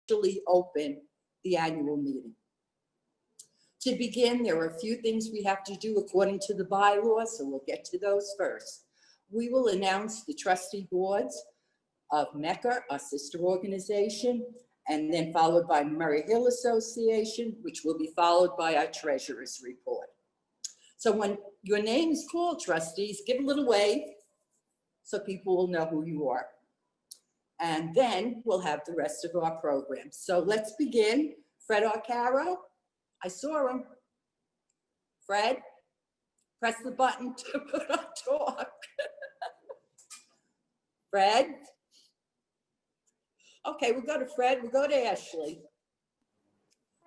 officially open the annual meeting. To begin, there are a few things we have to do according to the bylaws, so we'll get to those first. We will announce the trustee boards of MECA, our sister organization, and then followed by Murray Hill Association, which will be followed by our treasurer's report. So when your name is called, trustees, give a little wave so people will know who you are. And then we'll have the rest of our program. So let's begin. Fred Arcaro, I saw him. Fred, press the button to put on talk. Fred? Okay, we'll go to Fred, we'll go to Ashley.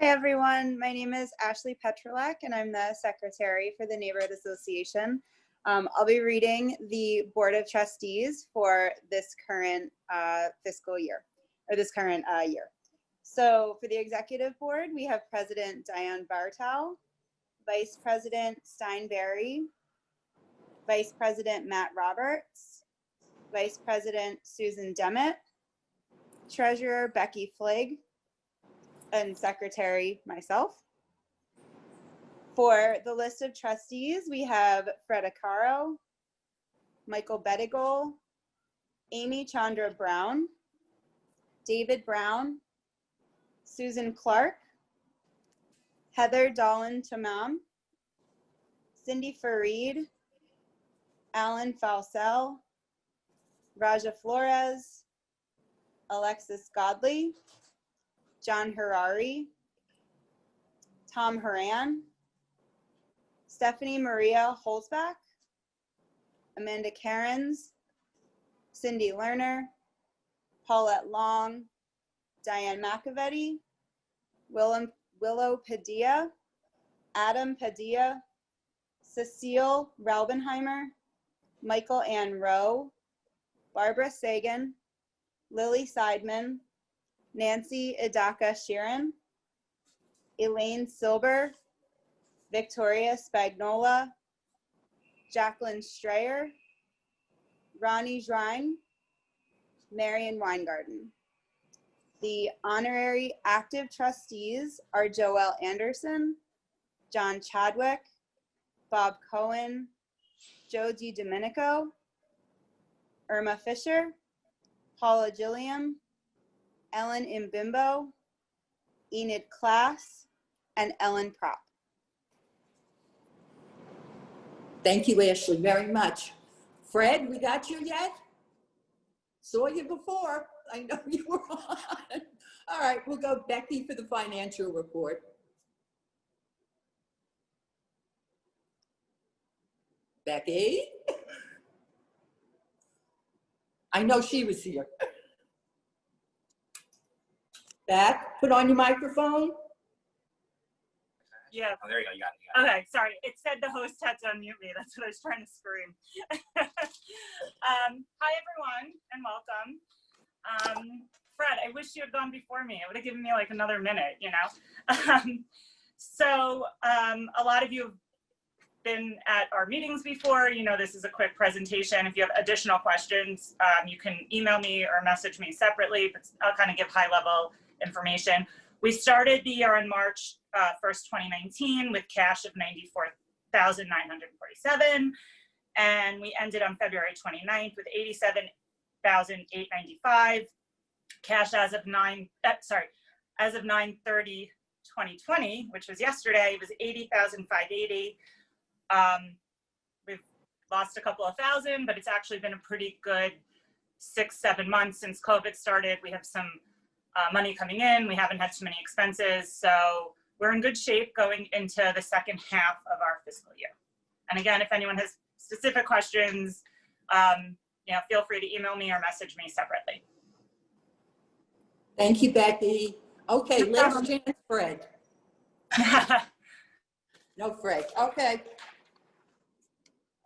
Hi everyone, my name is Ashley Petrolak and I'm the secretary for the Neighborhood Association. I'll be reading the Board of Trustees for this current fiscal year, or this current year. So for the Executive Board, we have President Diane Bartow, Vice President Stein Berry, Vice President Matt Roberts, Vice President Susan Demmett, Treasurer Becky Fligg, and Secretary myself. For the list of trustees, we have Fred Arcaro, Michael Bedigol, Amy Chandra Brown, David Brown, Susan Clark, Heather Dolan Tamam, Cindy Farid, Alan Falsell, Raja Flores, Alexis Godley, John Harari, Tom Haran, Stephanie Maria Holzbach, Amanda Cairns, Cindy Lerner, Paulette Long, Diane McAvetti, Willow Padilla, Adam Padilla, Cecile Raubenheimer, Michael Ann Rowe, Barbara Sagan, Lily Seidman, Nancy Idaka Sheeran, Elaine Silber, Victoria Spagnola, Jacqueline Strayer, Ronnie Zrine, Marion Weingarten. The honorary active trustees are Joelle Anderson, John Chadwick, Bob Cohen, Joe DiDomenico, Irma Fisher, Paula Gilliam, Ellen Imbimbo, Enid Klass, and Ellen Propp. Thank you, Ashley, very much. Fred, we got you yet? Saw you before. I know you were on. All right, we'll go Becky for the financial report. Becky? I know she was here. Beck, put on your microphone. Yeah. Oh, there you go. You got it. Okay, sorry. It said the host had to unmute me. That's what I was trying to scream. Hi, everyone, and welcome. Fred, I wish you had gone before me. It would have given me like another minute, you know? A lot of you have been at our meetings before. You know, this is a quick presentation. If you have additional questions, you can email me or message me separately, but I'll kind of give high-level information. We started the year on March 1st, 2019 with cash of $94,947, and we ended on February 29th with $87,895. Cash as of 9/30/2020, which was yesterday, was $80,580. We've lost a couple of thousand, but it's actually been a pretty good 6-7 months since COVID started. We have some money coming in. We haven't had too many expenses. So we're in good shape going into the second half of our fiscal year. And again, if anyone has specific questions, you know, feel free to email me or message me separately. Thank you, Becky. Okay, last chance, Fred. No, Fred. Okay.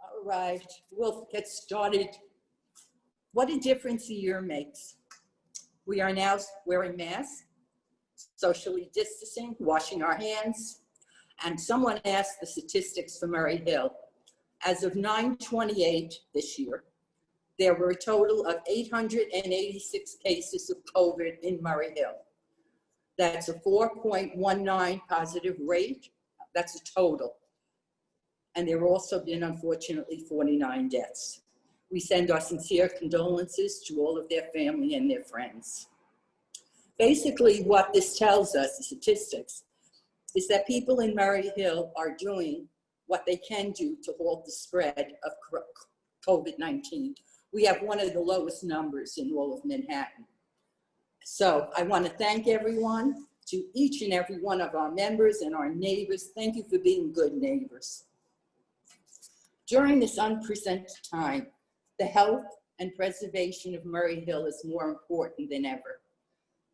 All right, we'll get started. What a difference a year makes. We are now wearing masks, socially distancing, washing our hands, and someone asked the statistics for Murray Hill. As of 9/28 this year, there were a total of 886 cases of COVID in Murray Hill. That's a 4.19 positive rate. That's a total. And there have also been, unfortunately, 49 deaths. We send our sincere condolences to all of their family and their friends. Basically, what this tells us, the statistics, is that people in Murray Hill are doing what they can do to halt the spread of COVID-19. We have one of the lowest numbers in all of Manhattan. So I want to thank everyone, to each and every one of our members and our neighbors. Thank you for being good neighbors. During this unprecedented time, the health and preservation of Murray Hill is more important than ever.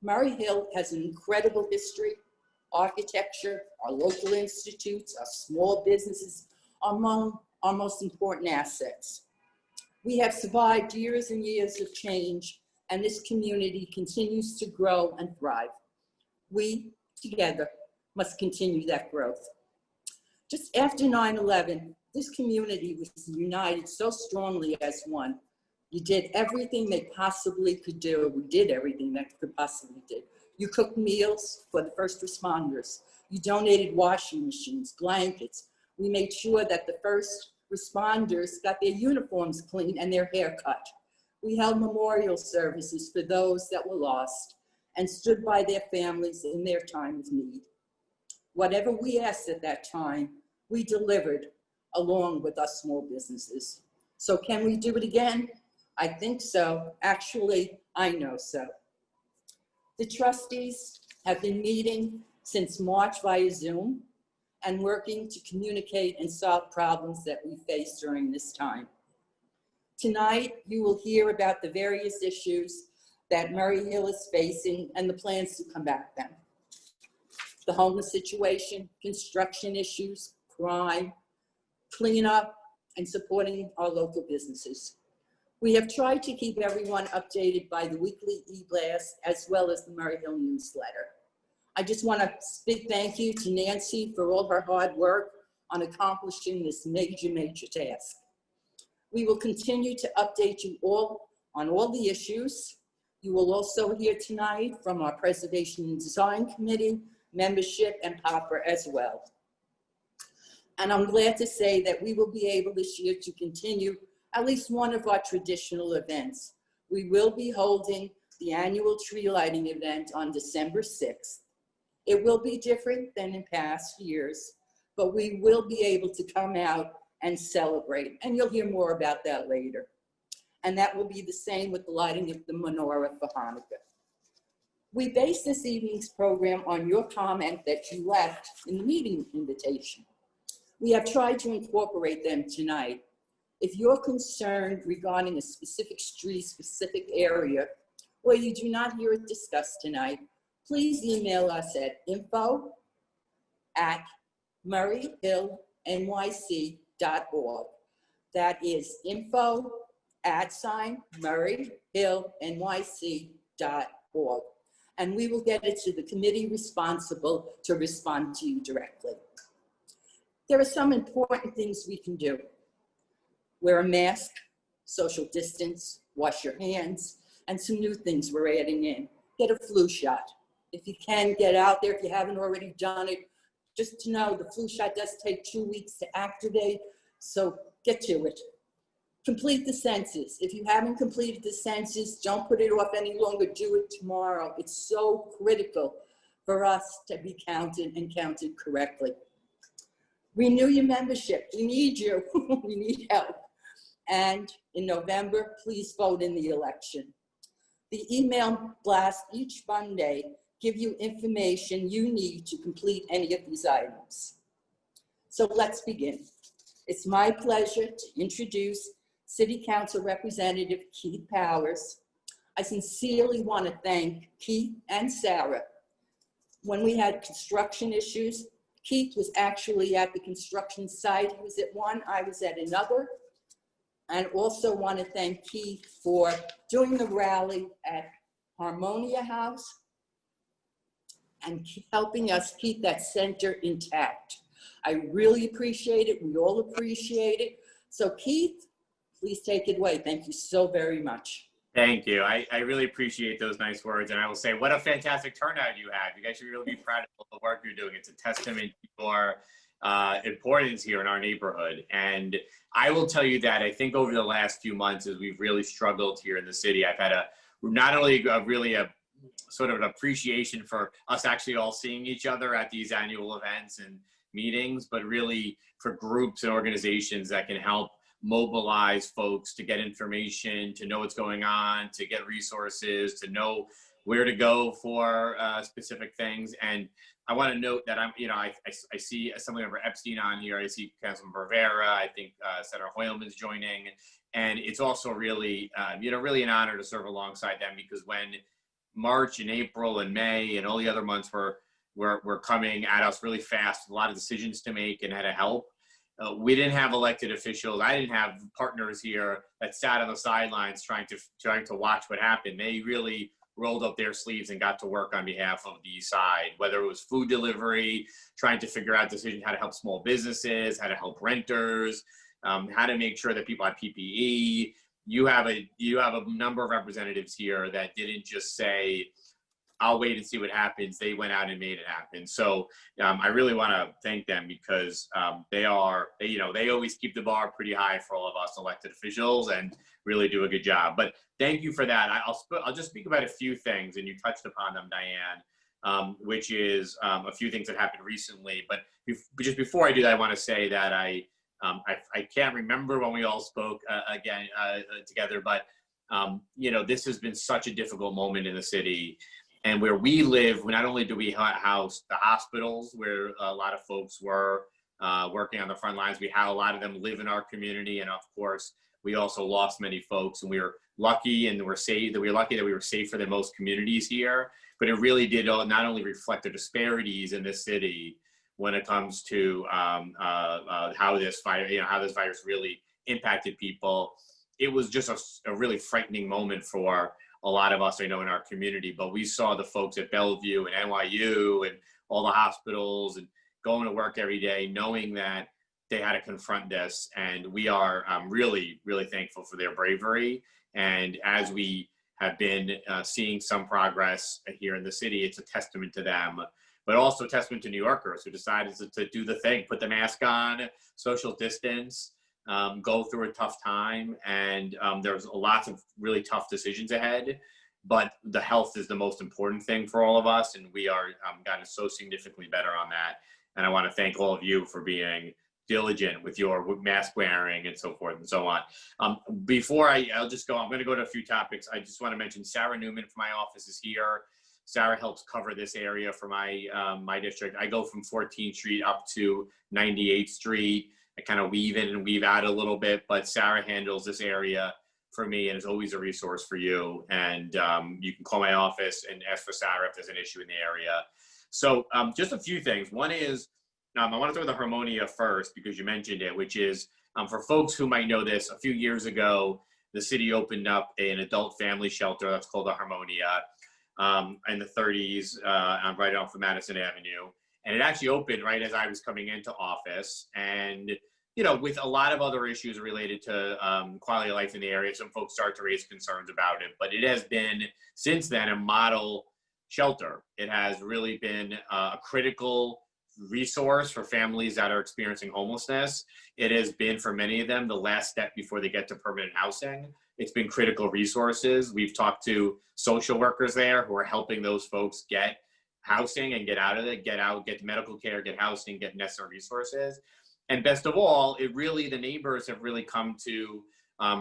Murray Hill has an incredible history. Architecture, our local institutes, our small businesses are among our most important assets. We have survived years and years of change, and this community continues to grow and thrive. We, together, must continue that growth. Just after 9/11, this community was united so strongly as one. You did everything they possibly could do. We did everything that could possibly do. You cooked meals for the first responders. You donated washing machines, blankets. We made sure that the first responders got their uniforms clean and their hair cut. We held memorial services for those that were lost and stood by their families in their time of need. Whatever we asked at that time, we delivered along with our small businesses. So can we do it again? I think so. Actually, I know so. The trustees have been meeting since March via Zoom and working to communicate and solve problems that we face during this time. Tonight, you will hear about the various issues that Murray Hill is facing and the plans to combat them. The homeless situation, construction issues, crime, cleanup, and supporting our local businesses. We have tried to keep everyone updated by the weekly e-blast as well as the Murray Hill newsletter. I just want to big thank you to Nancy for all her hard work on accomplishing this major, major task. We will continue to update you all on all the issues. You will also hear tonight from our Preservation and Design Committee, membership, and POPR as well. And I'm glad to say that we will be able this year to continue at least one of our traditional events. We will be holding the annual tree lighting event on December 6th. It will be different than in past years, but we will be able to come out and celebrate. And you'll hear more about that later. And that will be the same with the lighting of the menorah for Hanukkah. We base this evening's program on your comment that you left in the meeting invitation. We have tried to incorporate them tonight. If you're concerned regarding a specific street, specific area, or you do not hear it discussed tonight, please email us at info@murrayhillnyc.org. That is info@murrayhillnyc.org. And we will get it to the committee responsible to respond to you directly. There are some important things we can do. Wear a mask, social distance, wash your hands, and some new things we're adding in. Get a flu shot. If you can, get out there. If you haven't already done it, just to know the flu shot does take 2 weeks to activate, so get to it. Complete the census. If you haven't completed the census, don't put it off any longer. Do it tomorrow. It's so critical for us to be counted and counted correctly. Renew your membership. We need you. We need help. And in November, please vote in the election. The email blast each Monday give you information you need to complete any of these items. So let's begin. It's my pleasure to introduce City Council Representative Keith Powers. I sincerely want to thank Keith and Sarah. When we had construction issues, Keith was actually at the construction site. He was at one, I was at another. And also want to thank Keith for doing the rally at Harmonia House and helping us keep that center intact. I really appreciate it. We all appreciate it. So Keith, please take it away. Thank you so very much. Thank you. I really appreciate those nice words. And I will say, what a fantastic turnout you have. You guys should really be proud of the work you're doing. It's a testament to your importance here in our neighborhood. And I will tell you that I think over the last few months, as we've really struggled here in the city, I've had not only a sort of an appreciation for us actually all seeing each other at these annual events and meetings, but really for groups and organizations that can help mobilize folks to get information, to know what's going on, to get resources, to know where to go for specific things. And I want to note that I see Assemblymember Epstein on here. I see Councilman Rivera. I think Senator Hoyleman's joining. And it's also really, really an honor to serve alongside them, because when March and April and May and all the other months were coming at us really fast, a lot of decisions to make and had to help. We didn't have elected officials. I didn't have partners here that sat on the sidelines trying to watch what happened. They really rolled up their sleeves and got to work on behalf of the East Side, whether it was food delivery, trying to figure out decisions, how to help small businesses, how to help renters, how to make sure that people have PPE. You have a number of representatives here that didn't just say, I'll wait and see what happens. They went out and made it happen. So I really want to thank them, because they always keep the bar pretty high for all of us elected officials and really do a good job. But thank you for that. I'll just speak about a few things, and you touched upon them, Diane, which is a few things that happened recently. But just before I do that, I want to say that I can't remember when we all spoke again together, but this has been such a difficult moment in the city. And where we live, not only do we house the hospitals where a lot of folks were working on the front lines, we had a lot of them live in our community. And of course, we also lost many folks, and we were lucky that we were safer than most communities here. But it really did not only reflect the disparities in this city when it comes to how this virus really impacted people. It was just a really frightening moment for a lot of us, I know, in our community. But we saw the folks at Bellevue and NYU and all the hospitals and going to work every day, knowing that they had to confront this. And we are really, really thankful for their bravery. And as we have been seeing some progress here in the city, it's a testament to them, but also a testament to New Yorkers who decided to do the thing, put the mask on, social distance, go through a tough time. And there's lots of really tough decisions ahead, but the health is the most important thing for all of us. And we are gotten so significantly better on that. And I want to thank all of you for being diligent with your mask wearing and so forth and so on. Before I'll just go, I'm going to go to a few topics. I just want to mention Sarah Newman from my office is here. Sarah helps cover this area for my my district. I go from 14th Street up to 98th Street. I kind of weave in and weave out a little bit, but Sarah handles this area for me and is always a resource for you. And you can call my office and ask for Sarah if there's an issue in the area. So just a few things. One is, I want to throw the Harmonia first because you mentioned it, which is for folks who might know this, a few years ago, the city opened up an adult family shelter that's called the Harmonia in the 30s right off of Madison Avenue. And it actually opened right as I was coming into office. And, you know, with a lot of other issues related to quality of life in the area, some folks start to raise concerns about it. But it has been, since then, a model shelter. It has really been a critical resource for families that are experiencing homelessness. It has been, for many of them, the last step before they get to permanent housing. It's been critical resources. We've talked to social workers there who are helping those folks get housing and get out of it, get medical care, get housing, get necessary resources. And best of all, the neighbors have really come to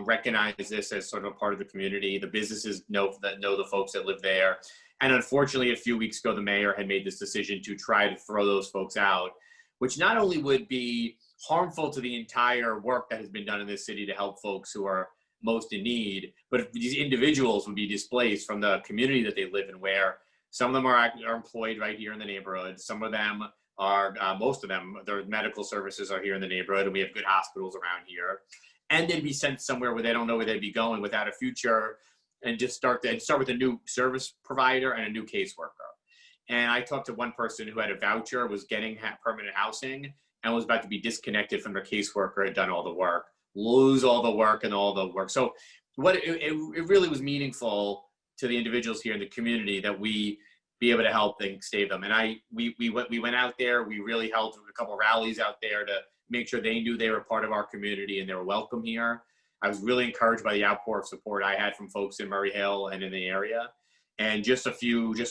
recognize this as sort of a part of the community. The businesses know the folks that live there. And unfortunately, a few weeks ago, the mayor had made this decision to try to throw those folks out, which not only would be harmful to the entire work that has been done in this city to help folks who are most in need, but these individuals would be displaced from the community that they live in, where some of them are employed right here in the neighborhood. Some of them are, most of them, their medical services are here in the neighborhood, and we have good hospitals around here. And they'd be sent somewhere where they don't know where they'd be going without a future, and just start with a new service provider and a new caseworker. And I talked to one person who had a voucher, was getting permanent housing, and was about to be disconnected from their caseworker, had done all the work, lose all the work and all the work. So it really was meaningful to the individuals here in the community that we be able to help and save them. And we went out there, we really held a couple rallies out there to make sure they knew they were part of our community and they were welcome here. I was really encouraged by the outpour of support I had from folks in Murray Hill and in the area. And just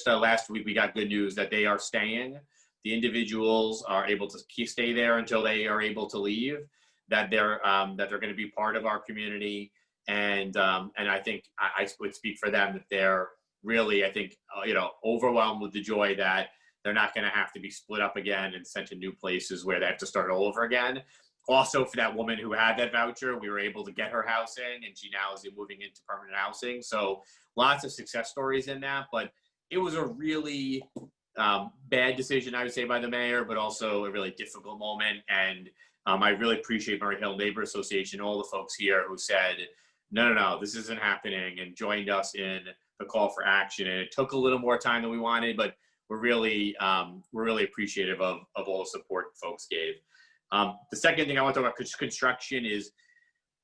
last week, we got good news that they are staying. The individuals are able to stay there until they are able to leave, that they're going to be part of our community. And I think I would speak for them that they're really, I think, overwhelmed with the joy that they're not going to have to be split up again and sent to new places where they have to start all over again. Also, for that woman who had that voucher, we were able to get her housing, and she now is moving into permanent housing. So lots of success stories in that, but it was a really bad decision, I would say, by the mayor, but also a really difficult moment. And I really appreciate Murray Hill Neighborhood Association, all the folks here who said, no, this isn't happening, and joined us in the call for action. And it took a little more time than we wanted, but we're really appreciative of all the support folks gave. The second thing I want to talk about construction is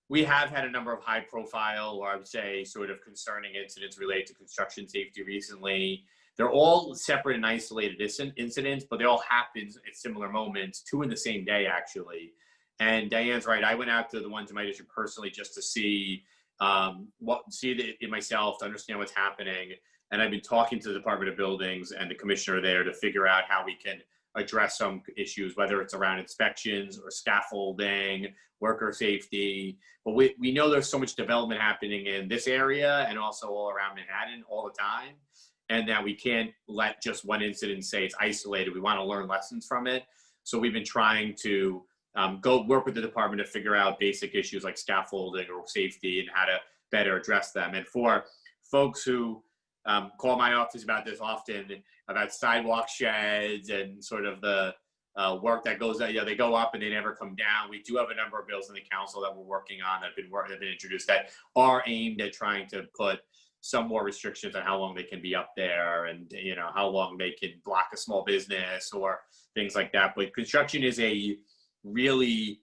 we have had a number of high profile, or I would say sort of concerning incidents related to construction safety recently. They're all separate and isolated incidents, but they all happened at similar moments, 2 in the same day, actually. And Diane's right. I went out to the ones in my district personally just to see it myself, to understand what's happening. And I've been talking to the Department of Buildings and the commissioner there to figure out how we can address some issues, whether it's around inspections or scaffolding, worker safety. But we know there's so much development happening in this area and also all around Manhattan all the time, and that we can't let just one incident say it's isolated. We want to learn lessons from it. So we've been trying to go work with the department to figure out basic issues like scaffolding or safety and how to better address them. And for folks who call my office about this often, about sidewalk sheds and sort of the work that goes, they go up and they never come down. We do have a number of bills in the council that we're working on that have been introduced that are aimed at trying to put some more restrictions on how long they can be up there, and how long they can block a small business or things like that. But construction is a really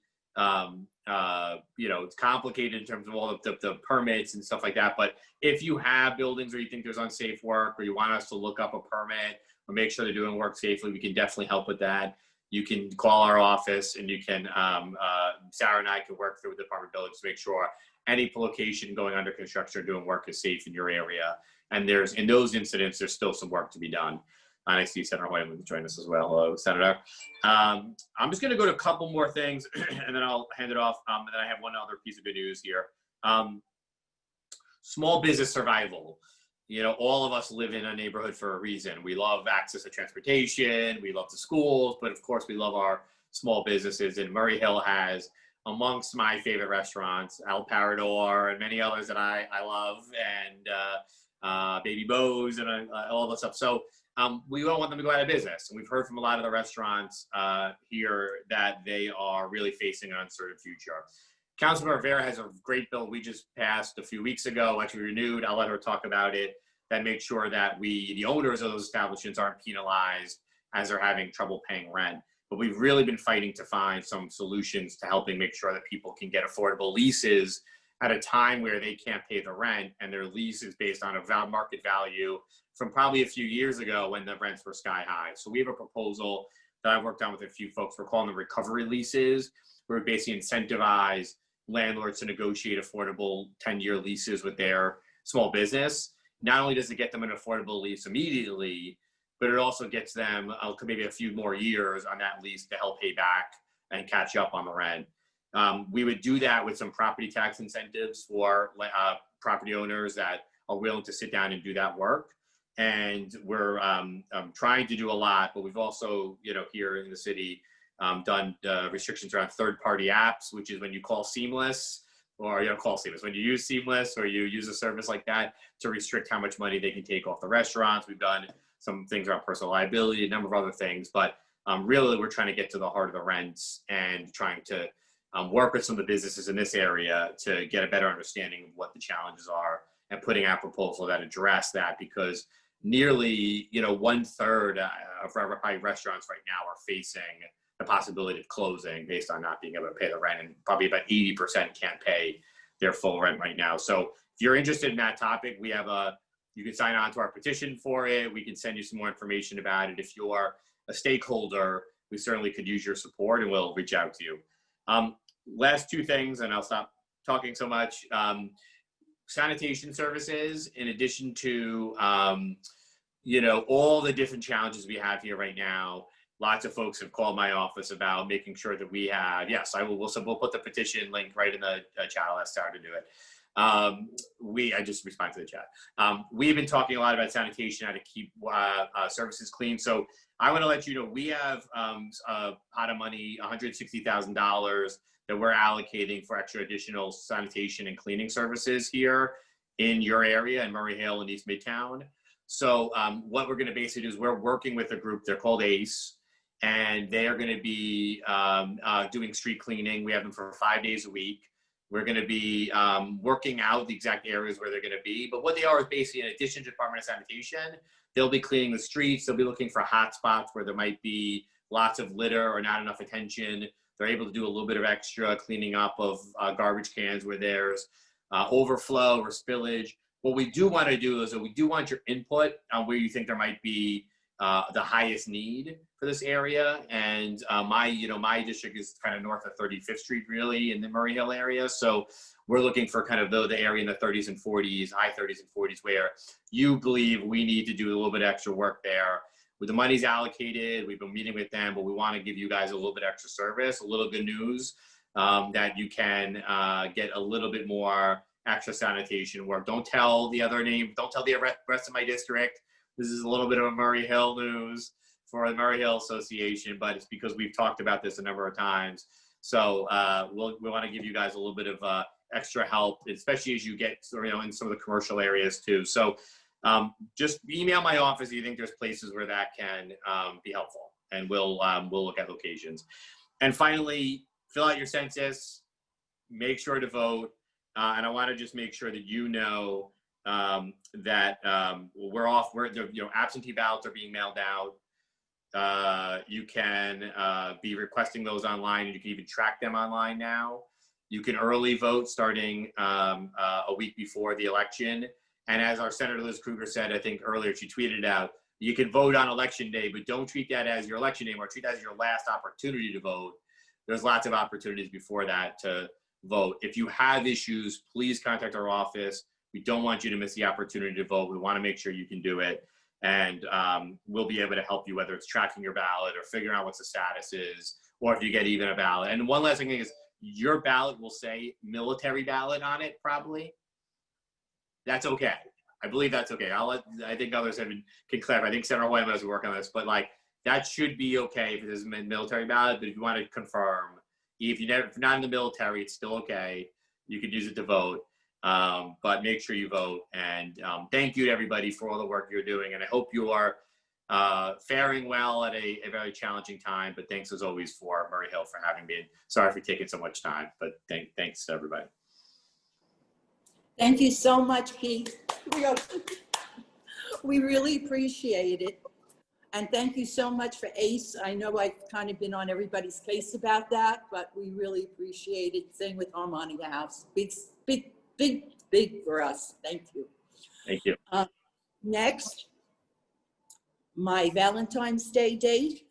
it's complicated in terms of all the permits and stuff like that. But if you have buildings where you think there's unsafe work, or you want us to look up a permit or make sure they're doing work safely, we can definitely help with that. You can call our office, and you can Sarah and I can work through the Department of Buildings to make sure any location going under construction or doing work is safe in your area. And in those incidents, there's still some work to be done. And I see Senator Hoyleman to join us as well. Hello, Senator. I'm just going to go to a couple more things, and then I'll hand it off. And then I have one other piece of good news here. Small business survival. All of us live in a neighborhood for a reason. We love access to transportation. We love the schools, but of course we love our small businesses. And Murray Hill has amongst my favorite restaurants, El Parador and many others that I love, and Baby Bo's and all this stuff. So we don't want them to go out of business. And we've heard from a lot of the restaurants here that they are really facing an uncertain future. Councilmember Rivera has a great bill we just passed a few weeks ago, actually renewed. I'll let her talk about it. That makes sure that the owners of those establishments aren't penalized as they're having trouble paying rent. But we've really been fighting to find some solutions to helping make sure that people can get affordable leases at a time where they can't pay the rent, and their lease is based on a market value from probably a few years ago when the rents were sky high. So we have a proposal that I've worked on with a few folks. We're calling them recovery leases, where we basically incentivize landlords to negotiate affordable 10-year leases with their small business. Not only does it get them an affordable lease immediately, but it also gets them maybe a few more years on that lease to help pay back and catch up on the rent. We would do that with some property tax incentives for property owners that are willing to sit down and do that work. And we're trying to do a lot, but we've also, here in the city, done restrictions around third-party apps, which is when you call Seamless, or when you use Seamless or you use a service like that to restrict how much money they can take off the restaurants. We've done some things around personal liability, a number of other things, but really we're trying to get to the heart of the rents and trying to work with some of the businesses in this area to get a better understanding of what the challenges are and putting out proposals that address that, because nearly 1/3 of restaurants right now are facing the possibility of closing based on not being able to pay the rent, and probably about 80% can't pay their full rent right now. So if you're interested in that topic, we have you can sign on to our petition for it. We can send you some more information about it. If you are a stakeholder, we certainly could use your support, and we'll reach out to you. Last two things, and I'll stop talking so much. Sanitation services, in addition to, all the different challenges we have here right now. Lots of folks have called my office about making sure that we have, yes, we'll put the petition link right in the chat. I'll ask Sarah to do it. I just respond to the chat. We've been talking a lot about sanitation, how to keep services clean. So I want to let you know, we have a pot of money, $160,000 that we're allocating for extra additional sanitation and cleaning services here in your area in Murray Hill and East Midtown. So what we're going to basically do is we're working with a group, they're called ACE, and they are going to be doing street cleaning. We have them for 5 days a week. We're going to be working out the exact areas where they're going to be. But what they are is basically, in addition to Department of Sanitation, they'll be cleaning the streets. They'll be looking for hot spots where there might be lots of litter or not enough attention. They're able to do a little bit of extra cleaning up of garbage cans where there's overflow or spillage. What we do want to do is that we do want your input on where you think there might be the highest need for this area. And my district is kind of north of 35th Street, really, in the Murray Hill area. So we're looking for kind of the area in the 30s and 40s, high 30s and 40s, where you believe we need to do a little bit extra work there. With the money's allocated, we've been meeting with them, but we want to give you guys a little bit extra service, a little good news that you can get a little bit more extra sanitation work. Don't tell the other name, don't tell the rest of my district. This is a little bit of a Murray Hill news for the Murray Hill Association, but it's because we've talked about this a number of times. So we want to give you guys a little bit of extra help, especially as you get in some of the commercial areas too. So just email my office if you think there's places where that can be helpful, and we'll look at locations. And finally, fill out your census, make sure to vote. And I want to just make sure that you know that we're off. Absentee ballots are being mailed out. You can be requesting those online, and you can even track them online now. You can early vote starting a week before the election. And as our Senator Liz Krueger said, I think earlier, she tweeted out, you can vote on election day, but don't treat that as your election day, or treat that as your last opportunity to vote. There's lots of opportunities before that to vote. If you have issues, please contact our office. We don't want you to miss the opportunity to vote. We want to make sure you can do it. And we'll be able to help you, whether it's tracking your ballot or figuring out what the status is, or if you get even a ballot. And one last thing is, your ballot will say military ballot on it, probably. That's okay. I believe that's okay. I think others can clarify. I think Senator Hoyleman has to work on this, but that should be okay if it is a military ballot. But if you want to confirm, if you're not in the military, it's still okay. You could use it to vote, but make sure you vote. And thank you to everybody for all the work you're doing. And I hope you are faring well at a very challenging time. But thanks as always for Murray Hill for having me. Sorry for taking so much time, but thanks to everybody. Thank you so much, Keith. We really appreciate it. And thank you so much for ACE. I know I've kind of been on everybody's case about that, but we really appreciate it. Same with Harmonia House. Big for us. Thank you. Thank you. Next, my Valentine's Day date,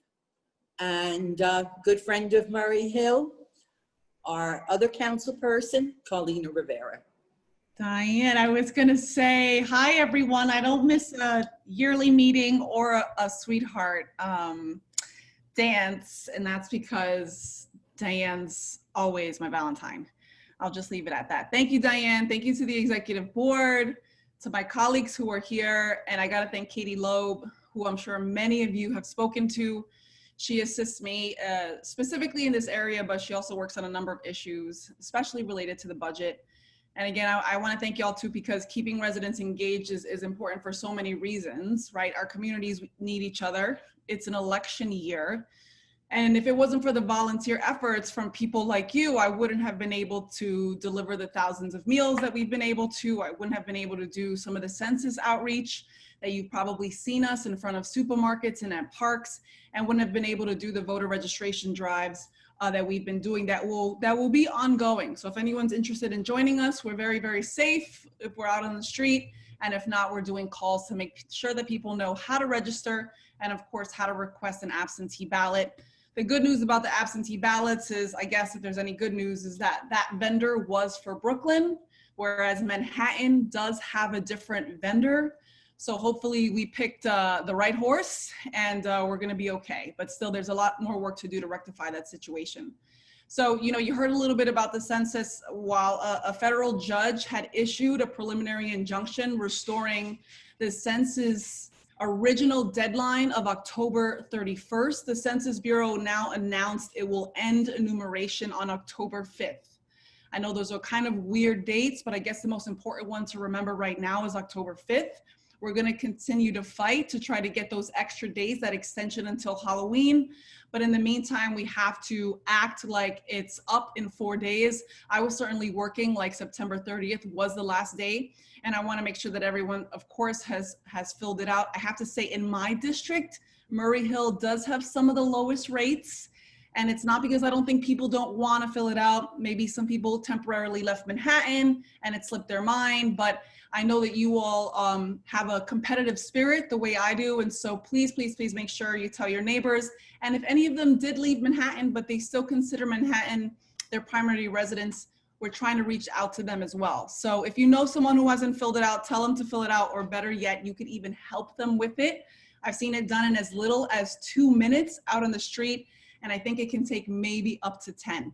and good friend of Murray Hill, our other council person, Carlina Rivera. Diane, I was going to say, hi, everyone. I don't miss a yearly meeting or a sweetheart dance, and that's because Diane's always my Valentine. I'll just leave it at that. Thank you, Diane. Thank you to the executive board, to my colleagues who are here, and I got to thank Katie Loeb, who I'm sure many of you have spoken to. She assists me specifically in this area, but she also works on a number of issues, especially related to the budget. And again, I want to thank y'all too, because keeping residents engaged is important for so many reasons, right? Our communities need each other. It's an election year. And if it wasn't for the volunteer efforts from people like you, I wouldn't have been able to deliver the thousands of meals that we've been able to. I wouldn't have been able to do some of the census outreach that you've probably seen us in front of supermarkets and at parks, and wouldn't have been able to do the voter registration drives that we've been doing that will be ongoing. So if anyone's interested in joining us, we're very, very safe if we're out on the street. And if not, we're doing calls to make sure that people know how to register and of course, how to request an absentee ballot. The good news about the absentee ballots is, I guess if there's any good news, is that that vendor was for Brooklyn, whereas Manhattan does have a different vendor. So hopefully we picked the right horse and we're gonna be okay. But still, there's a lot more work to do to rectify that situation. So, you heard a little bit about the census. While a federal judge had issued a preliminary injunction restoring the census original deadline of October 31st, the Census Bureau now announced it will end enumeration on October 5th. I know those are kind of weird dates, but I guess the most important one to remember right now is October 5th. We're going to continue to fight to try to get those extra days, that extension until Halloween. But in the meantime, we have to act like it's up in 4 days. I was certainly working like September 30th was the last day. And I want to make sure that everyone, of course, has filled it out. I have to say in my district, Murray Hill does have some of the lowest rates. And it's not because I don't think people don't want to fill it out. Maybe some people temporarily left Manhattan and it slipped their mind, but I know that you all have a competitive spirit the way I do. And so please, please, please make sure you tell your neighbors. And if any of them did leave Manhattan, but they still consider Manhattan their primary residence, we're trying to reach out to them as well. So if you know someone who hasn't filled it out, tell them to fill it out, or better yet, you could even help them with it. I've seen it done in as little as 2 minutes out on the street, and I think it can take maybe up to 10.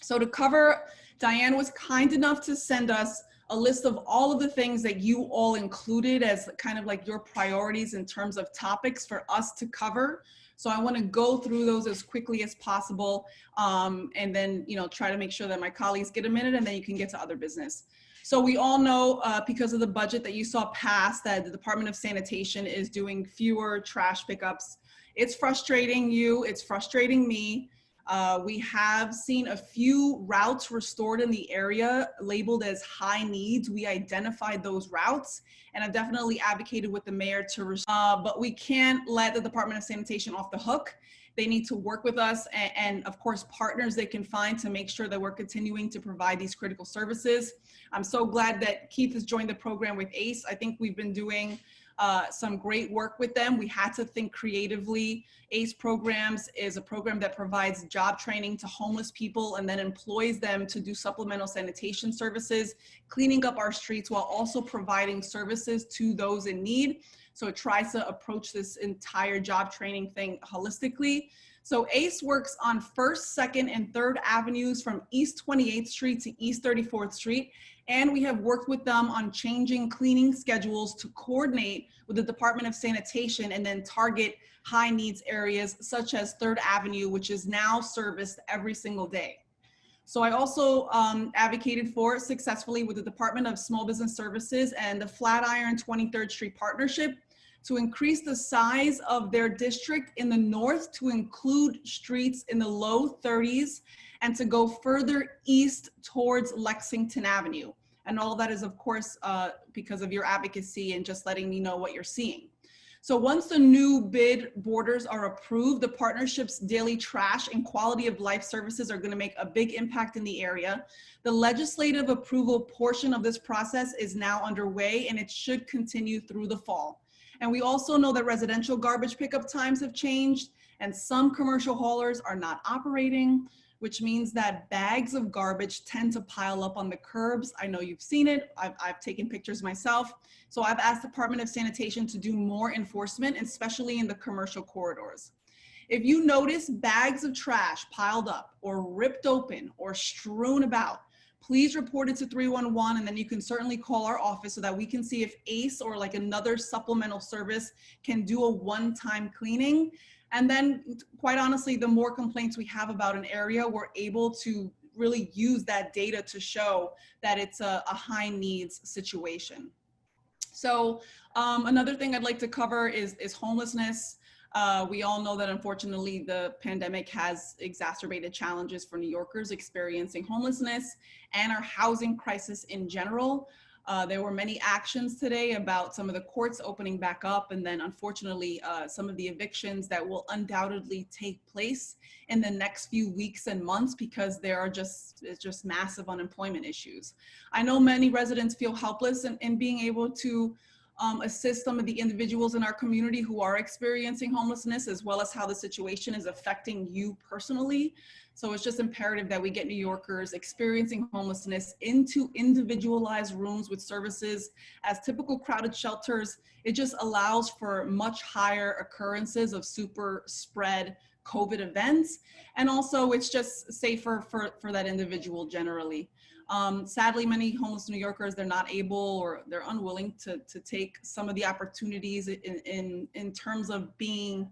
So to cover, Diane was kind enough to send us a list of all of the things that you all included as kind of like your priorities in terms of topics for us to cover. So I want to go through those as quickly as possible, and then try to make sure that my colleagues get a minute, and then you can get to other business. So we all know because of the budget that you saw pass that the Department of Sanitation is doing fewer trash pickups. It's frustrating you, it's frustrating me. We have seen a few routes restored in the area labeled as high needs. We identified those routes, and I've definitely advocated with the mayor to, but we can't let the Department of Sanitation off the hook. They need to work with us and of course, partners they can find to make sure that we're continuing to provide these critical services. I'm so glad that Keith has joined the program with ACE. I think we've been doing some great work with them. We had to think creatively. ACE programs is a program that provides job training to homeless people and then employs them to do supplemental sanitation services, cleaning up our streets while also providing services to those in need. So it tries to approach this entire job training thing holistically. So ACE works on 1st, 2nd, and 3rd Avenues from East 28th Street to East 34th Street. And we have worked with them on changing cleaning schedules to coordinate with the Department of Sanitation and then target high needs areas such as 3rd Avenue, which is now serviced every single day. So I also advocated for successfully with the Department of Small Business Services and the Flatiron 23rd Street Partnership to increase the size of their district in the north to include streets in the low 30s and to go further east towards Lexington Avenue. And all that is, of course, because of your advocacy and just letting me know what you're seeing. So once the new bid borders are approved, the partnership's daily trash and quality of life services are going to make a big impact in the area. The legislative approval portion of this process is now underway, and it should continue through the fall. And we also know that residential garbage pickup times have changed, and some commercial haulers are not operating, which means that bags of garbage tend to pile up on the curbs. I know you've seen it. I've taken pictures myself. So I've asked the Department of Sanitation to do more enforcement, especially in the commercial corridors. If you notice bags of trash piled up or ripped open or strewn about, please report it to 311, and then you can certainly call our office so that we can see if ACE or like another supplemental service can do a one-time cleaning. And then quite honestly, the more complaints we have about an area, we're able to really use that data to show that it's a high needs situation. So another thing I'd like to cover is homelessness. We all know that unfortunately the pandemic has exacerbated challenges for New Yorkers experiencing homelessness and our housing crisis in general. There were many actions today about some of the courts opening back up, and then unfortunately some of the evictions that will undoubtedly take place in the next few weeks and months because it's just massive unemployment issues. I know many residents feel helpless in being able to assist some of the individuals in our community who are experiencing homelessness, as well as how the situation is affecting you personally. So it's just imperative that we get New Yorkers experiencing homelessness into individualized rooms with services. As typical crowded shelters, it just allows for much higher occurrences of super spread COVID events. And also it's just safer for that individual generally. Sadly, many homeless New Yorkers, they're not able or they're unwilling to take some of the opportunities in terms of being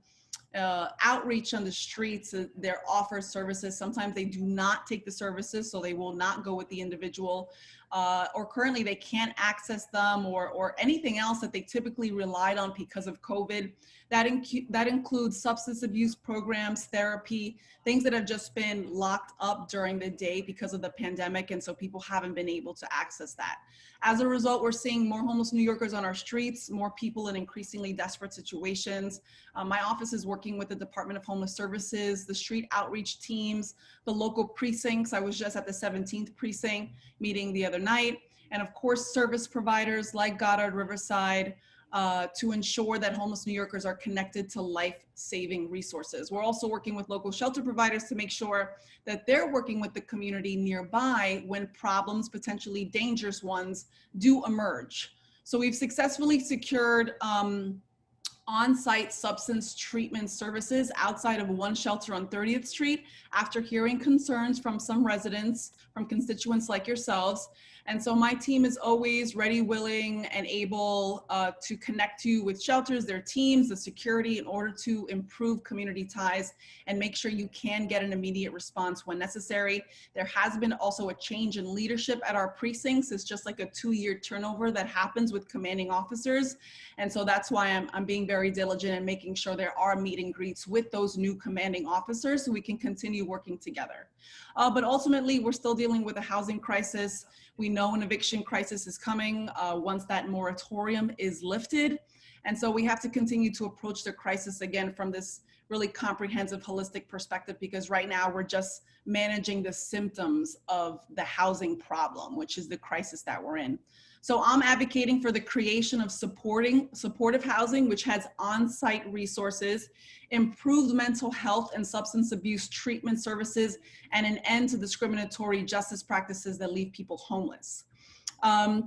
outreach on the streets. They're offered services. Sometimes they do not take the services, so they will not go with the individual, or currently they can't access them or anything else that they typically relied on because of COVID. That includes substance abuse programs, therapy, things that have just been locked up during the day because of the pandemic, and so people haven't been able to access that. As a result, we're seeing more homeless New Yorkers on our streets, more people in increasingly desperate situations. My office is working with the Department of Homeless Services, the street outreach teams, the local precincts. I was just at the 17th precinct meeting the other night. And of course, service providers like Goddard, Riverside, to ensure that homeless New Yorkers are connected to life-saving resources. We're also working with local shelter providers to make sure that they're working with the community nearby when problems, potentially dangerous ones, do emerge. So we've successfully secured on-site substance treatment services outside of one shelter on 30th Street after hearing concerns from some residents, from constituents like yourselves. And so my team is always ready, willing, and able to connect you with shelters, their teams, the security, in order to improve community ties and make sure you can get an immediate response when necessary. There has been also a change in leadership at our precincts. It's just like a 2-year turnover that happens with commanding officers. And so that's why I'm being very diligent in making sure there are meet and greets with those new commanding officers so we can continue working together. But ultimately, we're still dealing with a housing crisis. We know an eviction crisis is coming once that moratorium is lifted. And so we have to continue to approach the crisis again from this really comprehensive, holistic perspective, because right now we're just managing the symptoms of the housing problem, which is the crisis that we're in. So I'm advocating for the creation of supportive housing, which has on-site resources, improved mental health and substance abuse treatment services, and an end to discriminatory justice practices that leave people homeless.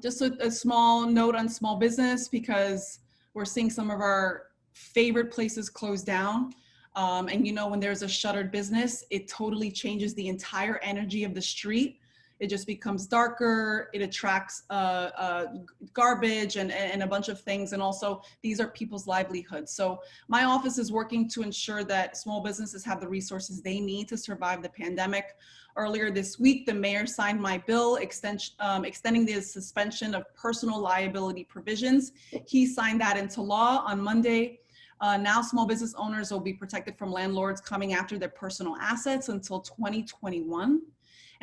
Just a small note on small business, because we're seeing some of our favorite places close down. And you know, when there's a shuttered business, it totally changes the entire energy of the street. It just becomes darker, it attracts garbage and a bunch of things. And also, these are people's livelihoods. So my office is working to ensure that small businesses have the resources they need to survive the pandemic. Earlier this week, the mayor signed my bill extending the suspension of personal liability provisions. He signed that into law on Monday. Now small business owners will be protected from landlords coming after their personal assets until 2021.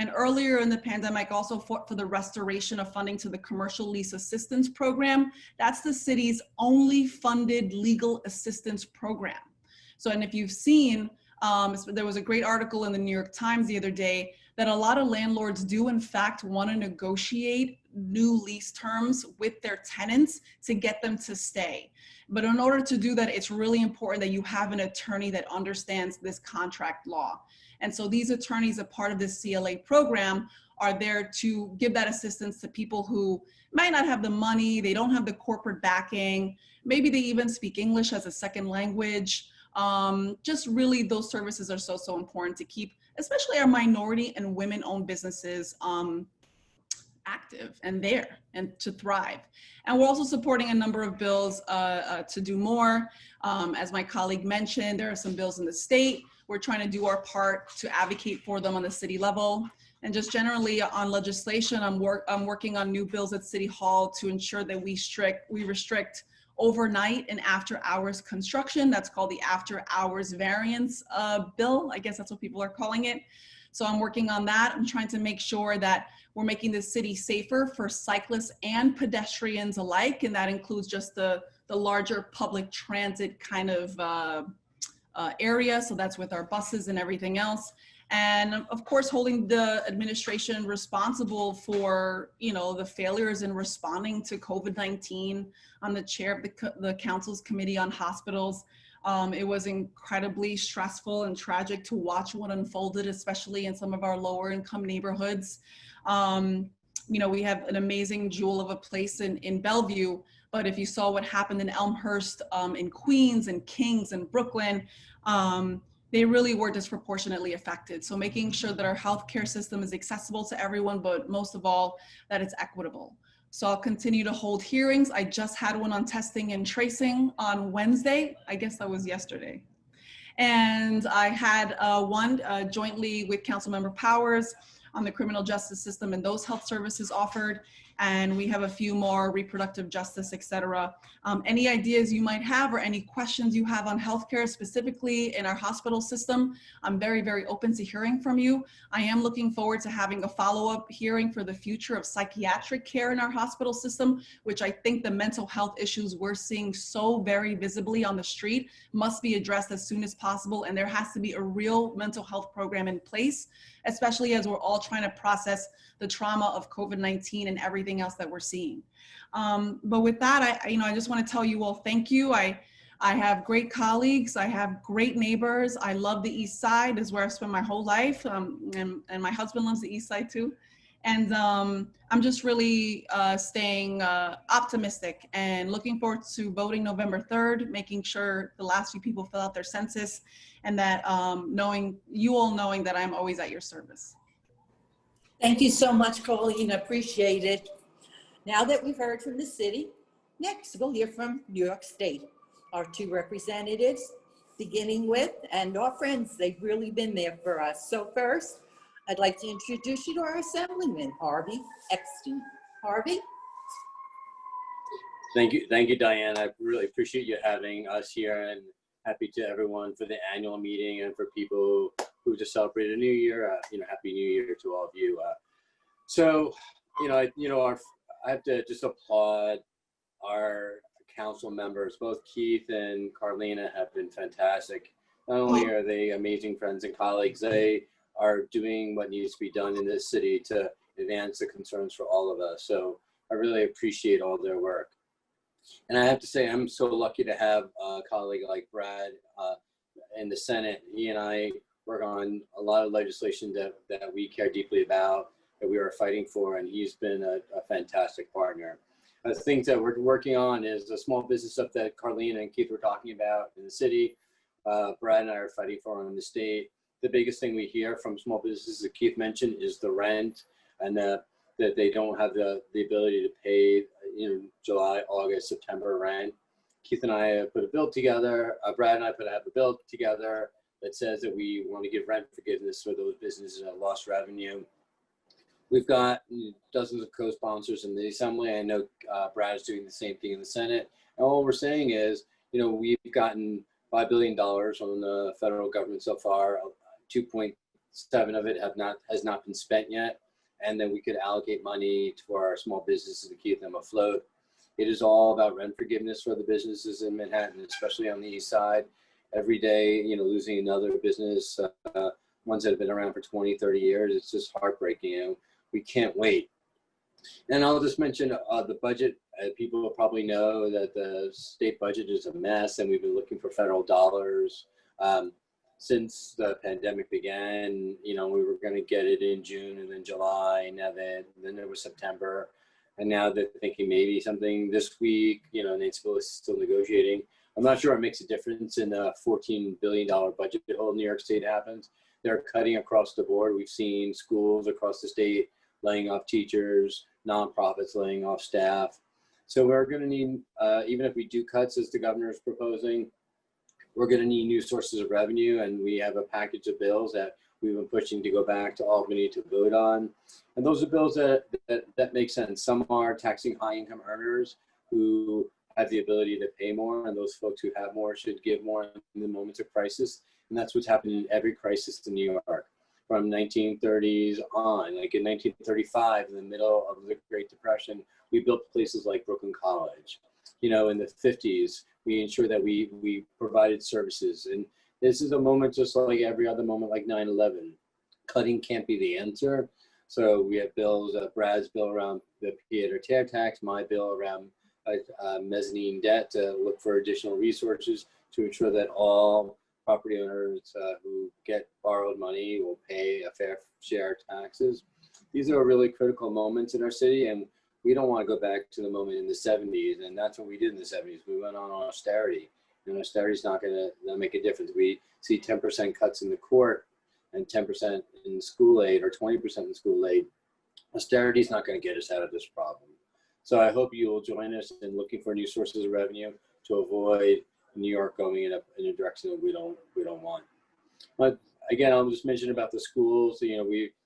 And earlier in the pandemic, also fought for the restoration of funding to the Commercial Lease Assistance Program. That's the city's only funded legal assistance program. So, and if you've seen, there was a great article in the New York Times the other day that a lot of landlords do in fact want to negotiate new lease terms with their tenants to get them to stay. But in order to do that, it's really important that you have an attorney that understands this contract law. And so these attorneys, a part of this CLA program, are there to give that assistance to people who might not have the money, they don't have the corporate backing, maybe they even speak English as a second language. Just really those services are so important to keep, especially our minority and women-owned businesses active and there and to thrive. And we're also supporting a number of bills to do more. As my colleague mentioned, there are some bills in the state. We're trying to do our part to advocate for them on the city level. And just generally on legislation, I'm working on new bills at City Hall to ensure that we restrict overnight and after hours construction. That's called the after hours variance bill. I guess that's what people are calling it. So I'm working on that. I'm trying to make sure that we're making the city safer for cyclists and pedestrians alike. And that includes just the larger public transit kind of area. So that's with our buses and everything else. And of course, holding the administration responsible for, you know, the failures in responding to COVID-19. I'm the chair of the council's committee on hospitals. It was incredibly stressful and tragic to watch what unfolded, especially in some of our lower income neighborhoods. You know, we have an amazing jewel of a place in Bellevue, but if you saw what happened in Elmhurst, in Queens and Kings and Brooklyn, they really were disproportionately affected. So making sure that our healthcare system is accessible to everyone, but most of all, that it's equitable. So I'll continue to hold hearings. I just had one on testing and tracing on Wednesday. I guess that was yesterday. And I had one jointly with Councilmember Powers on the criminal justice system and those health services offered. And we have a few more, reproductive justice, et cetera. Any ideas you might have or any questions you have on healthcare specifically in our hospital system, I'm very, very open to hearing from you. I am looking forward to having a follow-up hearing for the future of psychiatric care in our hospital system, which I think the mental health issues we're seeing so very visibly on the street must be addressed as soon as possible. And there has to be a real mental health program in place, especially as we're all trying to process the trauma of COVID-19 and everything else that we're seeing. But with that, I just want to tell you all thank you. I have great colleagues. I have great neighbors. I love the East Side. Is where I've spent my whole life. And my husband loves the East Side too. And I'm just really staying optimistic and looking forward to voting November 3rd, making sure the last few people fill out their census, and that knowing that I'm always at your service. Thank you so much, Carlina. Appreciate it. Now that we've heard from the city, next we'll hear from New York State. Our two representatives, beginning with, and our friends, they've really been there for us. So first, I'd like to introduce you to our Assemblyman, Harvey Epstein. Harvey? Thank you, Diane. I really appreciate you having us here, and happy to everyone for the annual meeting and for people who just celebrated a new year. Happy New Year to all of you. I have to just applaud our council members. Both Keith and Carlina have been fantastic. Not only are they amazing friends and colleagues, they are doing what needs to be done in this city to advance the concerns for all of us. So I really appreciate all their work. And I have to say, I'm so lucky to have a colleague like Brad in the Senate. He and I work on a lot of legislation that we care deeply about, that we are fighting for, and he's been a fantastic partner. The things that we're working on is the small business stuff that Carlina and Keith were talking about in the city. Brad and I are fighting for in the state. The biggest thing we hear from small businesses that Keith mentioned is the rent, and that they don't have the ability to pay July, August, September rent. Keith and I have put a bill together. Brad and I have a bill together that says that we want to give rent forgiveness for those businesses that lost revenue. We've got dozens of co-sponsors in the Assembly. I know Brad is doing the same thing in the Senate. And all we're saying is, we've gotten $5 billion from the federal government so far. 2.7 of it has not been spent yet. And then we could allocate money to our small businesses to keep them afloat. It is all about rent forgiveness for the businesses in Manhattan, especially on the East Side. Every day, losing another business, ones that have been around for 20, 30 years, it's just heartbreaking. We can't wait. And I'll just mention the budget. People will probably know that the state budget is a mess, and we've been looking for federal dollars since the pandemic began. We were going to get it in June and then July, and then there was September, and now they're thinking maybe something this week. Nancy is still negotiating. I'm not sure it makes a difference in a $14 billion budget hole New York State happens. They're cutting across the board. We've seen schools across the state laying off teachers, nonprofits laying off staff. So we're going to need, even if we do cuts as the governor is proposing, we're going to need new sources of revenue. And we have a package of bills that we've been pushing to go back to Albany to vote on. And those are bills that make sense. Some are taxing high income earners who have the ability to pay more, and those folks who have more should give more in the moments of crisis. And that's what's happening in every crisis in New York. from 1930s on. Like in 1935, in the middle of the Great Depression, we built places like Brooklyn College. You know, in the 50s, we ensured that we provided services. And this is a moment just like every other moment, like 9/11. Cutting can't be the answer. So we have bills, Brad's bill around the pied-à-terre tax, my bill around mezzanine debt to look for additional resources to ensure that all property owners who get borrowed money will pay a fair share of taxes. These are really critical moments in our city, and we don't want to go back to the moment in the 70s, and that's what we did in the 70s. We went on austerity, and austerity is not going to make a difference. We see 10% cuts in the court and 10% in school aid or 20% in school aid. Austerity is not going to get us out of this problem. So I hope you will join us in looking for new sources of revenue to avoid New York going in a direction that we don't want. But again, I'll just mention about the schools. You know,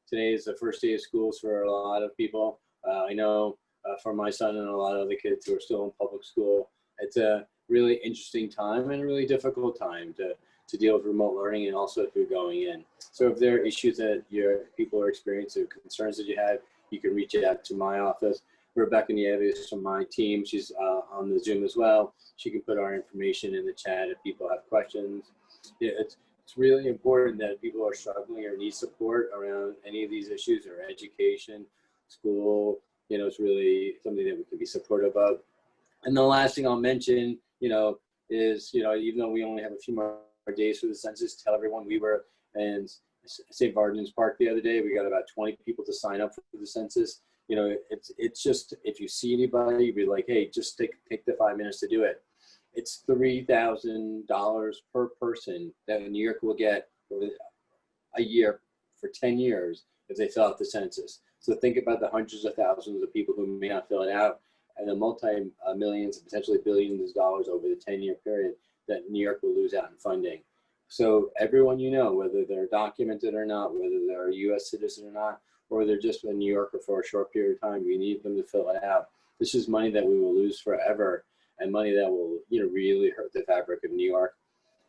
today is the first day of schools for a lot of people. I know for my son and a lot of other kids who are still in public school, it's a really interesting time and a really difficult time to deal with remote learning, and also if you're going in. So if there are issues that your people are experiencing, concerns that you have, you can reach out to my office. Rebecca Nieves from my team, she's on the Zoom as well. She can put our information in the chat if people have questions. It's really important that if people are struggling or need support around any of these issues, or education, school, you know, it's really something that we can be supportive of. And the last thing I'll mention, you know, is, you know, even though we only have a few more days for the census, tell everyone we were in St. Varden's Park the other day. We got about 20 people to sign up for the census. You know, it's just, if you see anybody, be like, hey, just take the 5 minutes to do it. It's $3,000 per person that New York will get over a year for 10 years if they fill out the census. So think about the hundreds of thousands of people who may not fill it out, and the multi-millions, potentially billions of dollars over the 10-year period that New York will lose out in funding. So everyone, you know, whether they're documented or not, whether they're a US citizen or not, or they're just a New Yorker for a short period of time, we need them to fill it out. This is money that we will lose forever, and money that will, you know, really hurt the fabric of New York.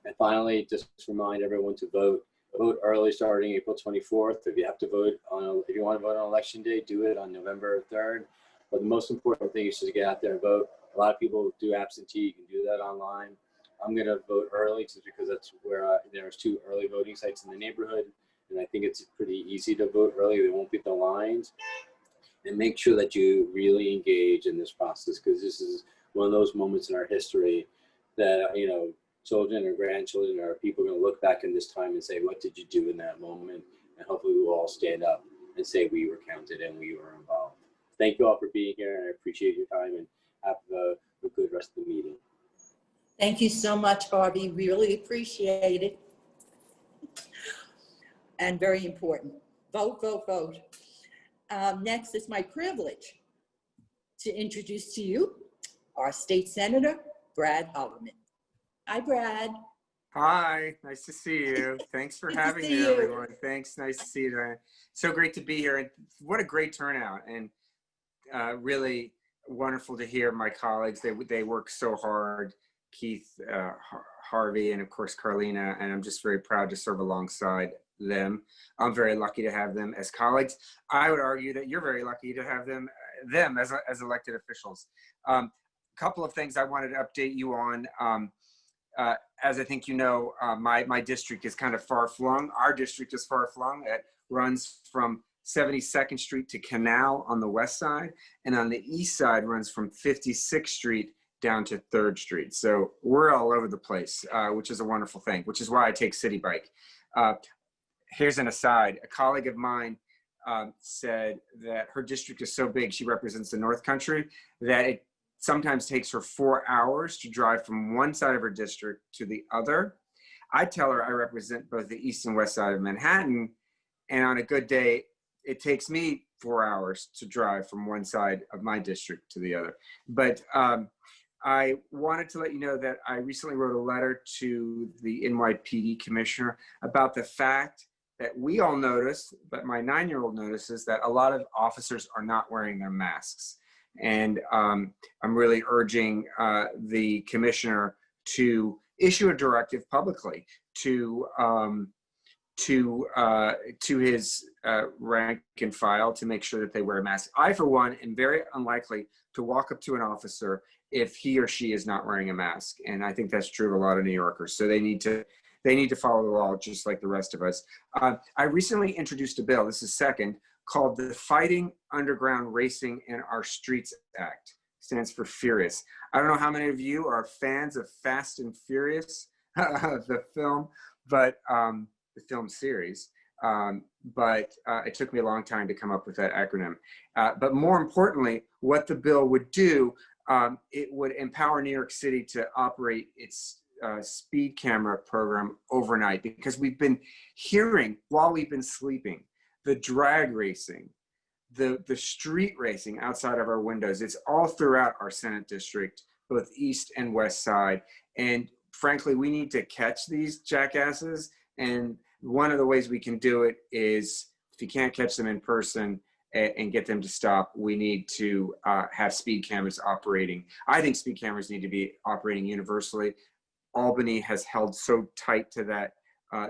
And finally, just remind everyone to vote. Vote early, starting April 24th. If you have to vote if you want to vote on election day, do it on November 3rd. But the most important thing is to get out there and vote. A lot of people do absentee. You can do that online. I'm going to vote early just because that's where there's 2 early voting sites in the neighborhood. And I think it's pretty easy to vote early. There won't be the lines. And make sure that you really engage in this process, because this is one of those moments in our history that, you know, children or grandchildren or people are going to look back in this time and say, what did you do in that moment? And hopefully we will all stand up and say we were counted and we were involved. Thank you all for being here, and I appreciate your time, and have a good rest of the meeting. Thank you so much, Harvey. Really appreciate it. And very important. Vote, vote, vote. Next, it's my privilege to introduce to you our state senator, Brad Hoyleman. Hi, Brad. Hi, nice to see you. Thanks for having me, everyone. Thanks, nice to see you, Diane. So great to be here, and what a great turnout, and really wonderful to hear my colleagues. They work so hard, Keith, Harvey, and of course Carlina, and I'm just very proud to serve alongside them. I'm very lucky to have them as colleagues. I would argue that you're very lucky to have them as elected officials. Couple of things I wanted to update you on. As I think you know, my district is kind of far-flung. Our district is far-flung. It runs from 72nd Street to Canal on the west side, and on the east side runs from 56th Street down to 3rd Street. So we're all over the place, which is a wonderful thing, which is why I take City Bike. Here's an aside. A colleague of mine said that her district is so big, she represents the North Country, that it sometimes takes her 4 hours to drive from one side of her district to the other. I tell her I represent both the east and west side of Manhattan, and on a good day, it takes me 4 hours to drive from one side of my district to the other. But I wanted to let you know that I recently wrote a letter to the NYPD commissioner about the fact that we all noticed, but my 9-year-old notices, that a lot of officers are not wearing their masks. And I'm really urging the commissioner to issue a directive publicly to to his rank and file to make sure that they wear a mask. I, for one, am very unlikely to walk up to an officer if he or she is not wearing a mask, and I think that's true of a lot of New Yorkers. So they need to follow the law just like the rest of us. I recently introduced a bill. This is second, called the Fighting Underground Racing in Our Streets Act. Stands for FURIOUS. I don't know how many of you are fans of Fast and Furious, the film, but the film series. But it took me a long time to come up with that acronym. But more importantly, what the bill would do, it would empower New York City to operate its speed camera program overnight, because we've been hearing while we've been sleeping, the drag racing, the street racing outside of our windows. It's all throughout our Senate district, both east and west side. And frankly, we need to catch these jackasses. And one of the ways we can do it is, if you can't catch them in person and get them to stop, we need to have speed cameras operating. I think speed cameras need to be operating universally. Albany has held so tight to that,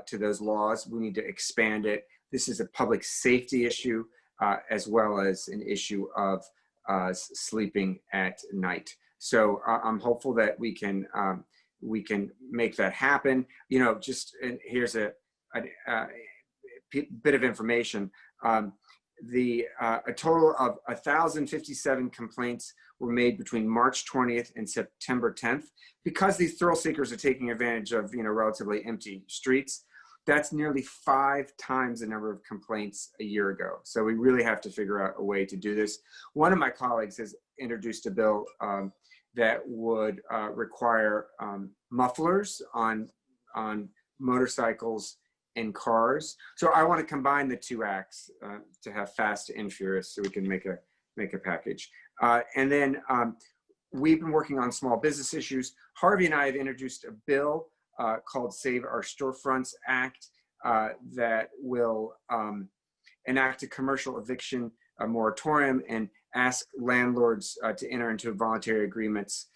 to those laws. We need to expand it. This is a public safety issue, as well as an issue of sleeping at night. So I'm hopeful that we can make that happen. You know, just, and here's a bit of information. A total of 1,057 complaints were made between March 20th and September 10th. Because these thrill seekers are taking advantage of, you know, relatively empty streets, that's nearly 5 times the number of complaints a year ago. So we really have to figure out a way to do this. One of my colleagues has introduced a bill that would require mufflers on motorcycles and cars. So I want to combine the two acts to have Fast and Furious, so we can make a package. And then we've been working on small business issues. Harvey and I have introduced a bill called Save Our Storefronts Act that will enact a commercial eviction moratorium and ask landlords to enter into voluntary agreements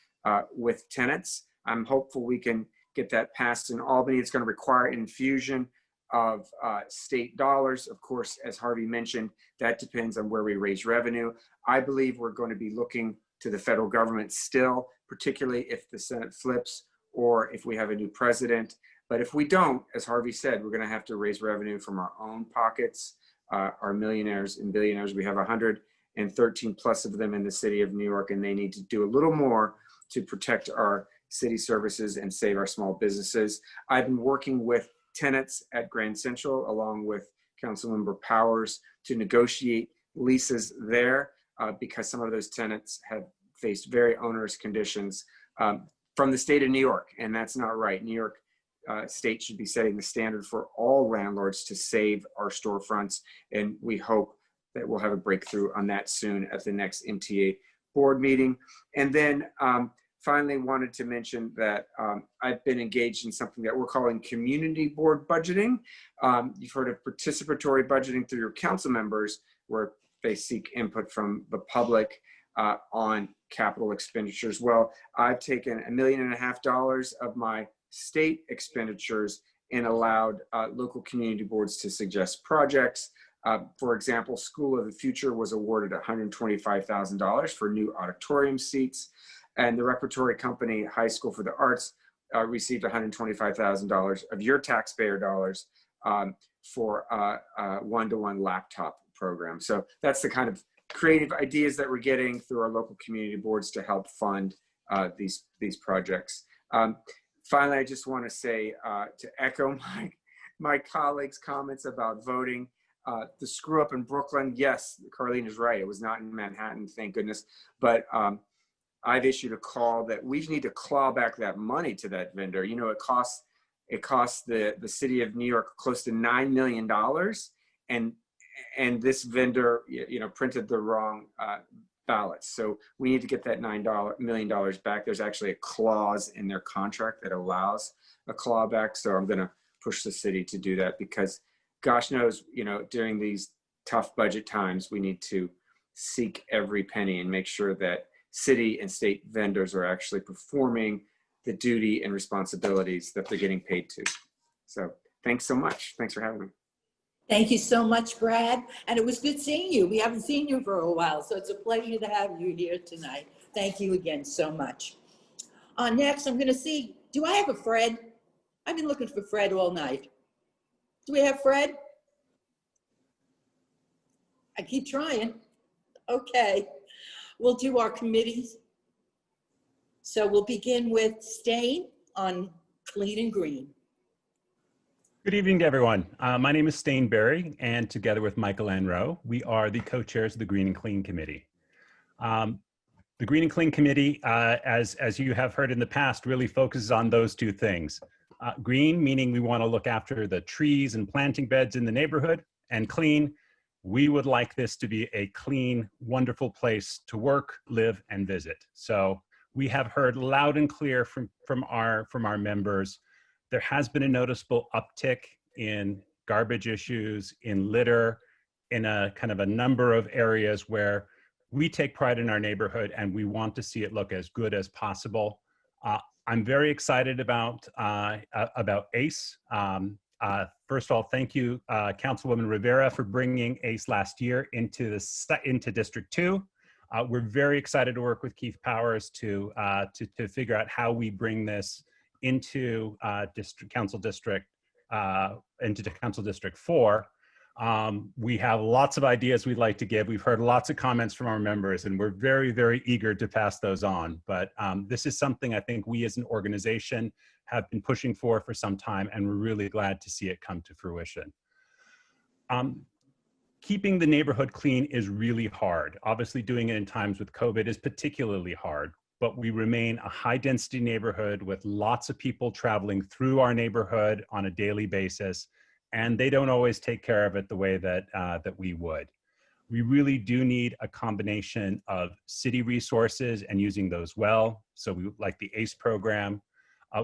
with tenants. I'm hopeful we can get that passed in Albany. It's going to require an infusion of state dollars. Of course, as Harvey mentioned, that depends on where we raise revenue. I believe we're going to be looking to the federal government still, particularly if the Senate flips or if we have a new president. But if we don't, as Harvey said, we're going to have to raise revenue from our own pockets, our millionaires and billionaires. We have 113 plus of them in the city of New York, and they need to do a little more to protect our city services and save our small businesses. I've been working with tenants at Grand Central, along with Councilmember Powers, to negotiate leases there because some of those tenants have faced very onerous conditions from the state of New York, and that's not right. New York State should be setting the standard for all landlords to save our storefronts, and we hope that we'll have a breakthrough on that soon at the next MTA board meeting. And then finally wanted to mention that I've been engaged in something that we're calling community board budgeting. You've heard of participatory budgeting through your council members, where they seek input from the public on capital expenditures. Well, I've taken $1.5 million of my state expenditures and allowed local community boards to suggest projects. For example, School of the Future was awarded $125,000 for new auditorium seats, and the repertory company High School for the Arts received $125,000 of your taxpayer dollars for a one-to-one laptop program. So that's the kind of creative ideas that we're getting through our local community boards to help fund these projects. Finally, I just want to say, to echo my colleagues' comments about voting, the screw up in Brooklyn, yes, Carlina is right. It was not in Manhattan, thank goodness. But I've issued a call that we need to claw back that money to that vendor. You know, it costs the city of New York close to $9 million, and this vendor, you know, printed the wrong ballots. So we need to get that $9 million back. There's actually a clause in their contract that allows a clawback. So I'm going to push the city to do that, because gosh knows, you know, during these tough budget times, we need to seek every penny and make sure that city and state vendors are actually performing the duty and responsibilities that they're getting paid to. So thanks so much. Thanks for having me. Thank you so much, Brad. And it was good seeing you. We haven't seen you for a while, so it's a pleasure to have you here tonight. Thank you again so much. Next, I'm going to see, do I have a Fred? I've been looking for Fred all night. Do we have Fred? I keep trying. Okay. We'll do our committees. So we'll begin with Stain on Clean and Green. Good evening to everyone. My name is Stain Berry, and together with Michael Ann Rowe, we are the co-chairs of the Green and Clean Committee. The Green and Clean Committee, as you have heard in the past, really focuses on those two things. Green, meaning we want to look after the trees and planting beds in the neighborhood, and clean, we would like this to be a clean, wonderful place to work, live, and visit. So we have heard loud and clear from our members. There has been a noticeable uptick in garbage issues, in litter, in a kind of a number of areas where we take pride in our neighborhood and we want to see it look as good as possible. I'm very excited about ACE. First of all, thank you, Councilwoman Rivera, for bringing ACE last year into District 2. We're very excited to work with Keith Powers to figure out how we bring this into Council District 4. We have lots of ideas we'd like to give. We've heard lots of comments from our members, and we're very, very eager to pass those on. But this is something I think we as an organization have been pushing for some time, and we're really glad to see it come to fruition. Keeping the neighborhood clean is really hard. Obviously, doing it in times with COVID is particularly hard. But we remain a high density neighborhood with lots of people traveling through our neighborhood on a daily basis, and they don't always take care of it the way that we would. We really do need a combination of city resources and using those well. So we like the ACE program.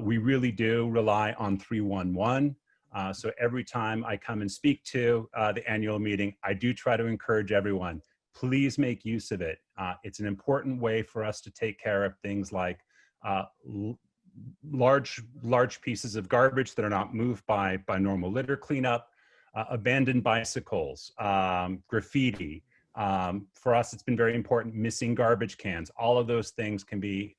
We really do rely on 311. So every time I come and speak to the annual meeting, I do try to encourage everyone, please make use of it. It's an important way for us to take care of things like large pieces of garbage that are not moved by normal litter cleanup, abandoned bicycles, graffiti. For us, it's been very important, missing garbage cans. All of those things can be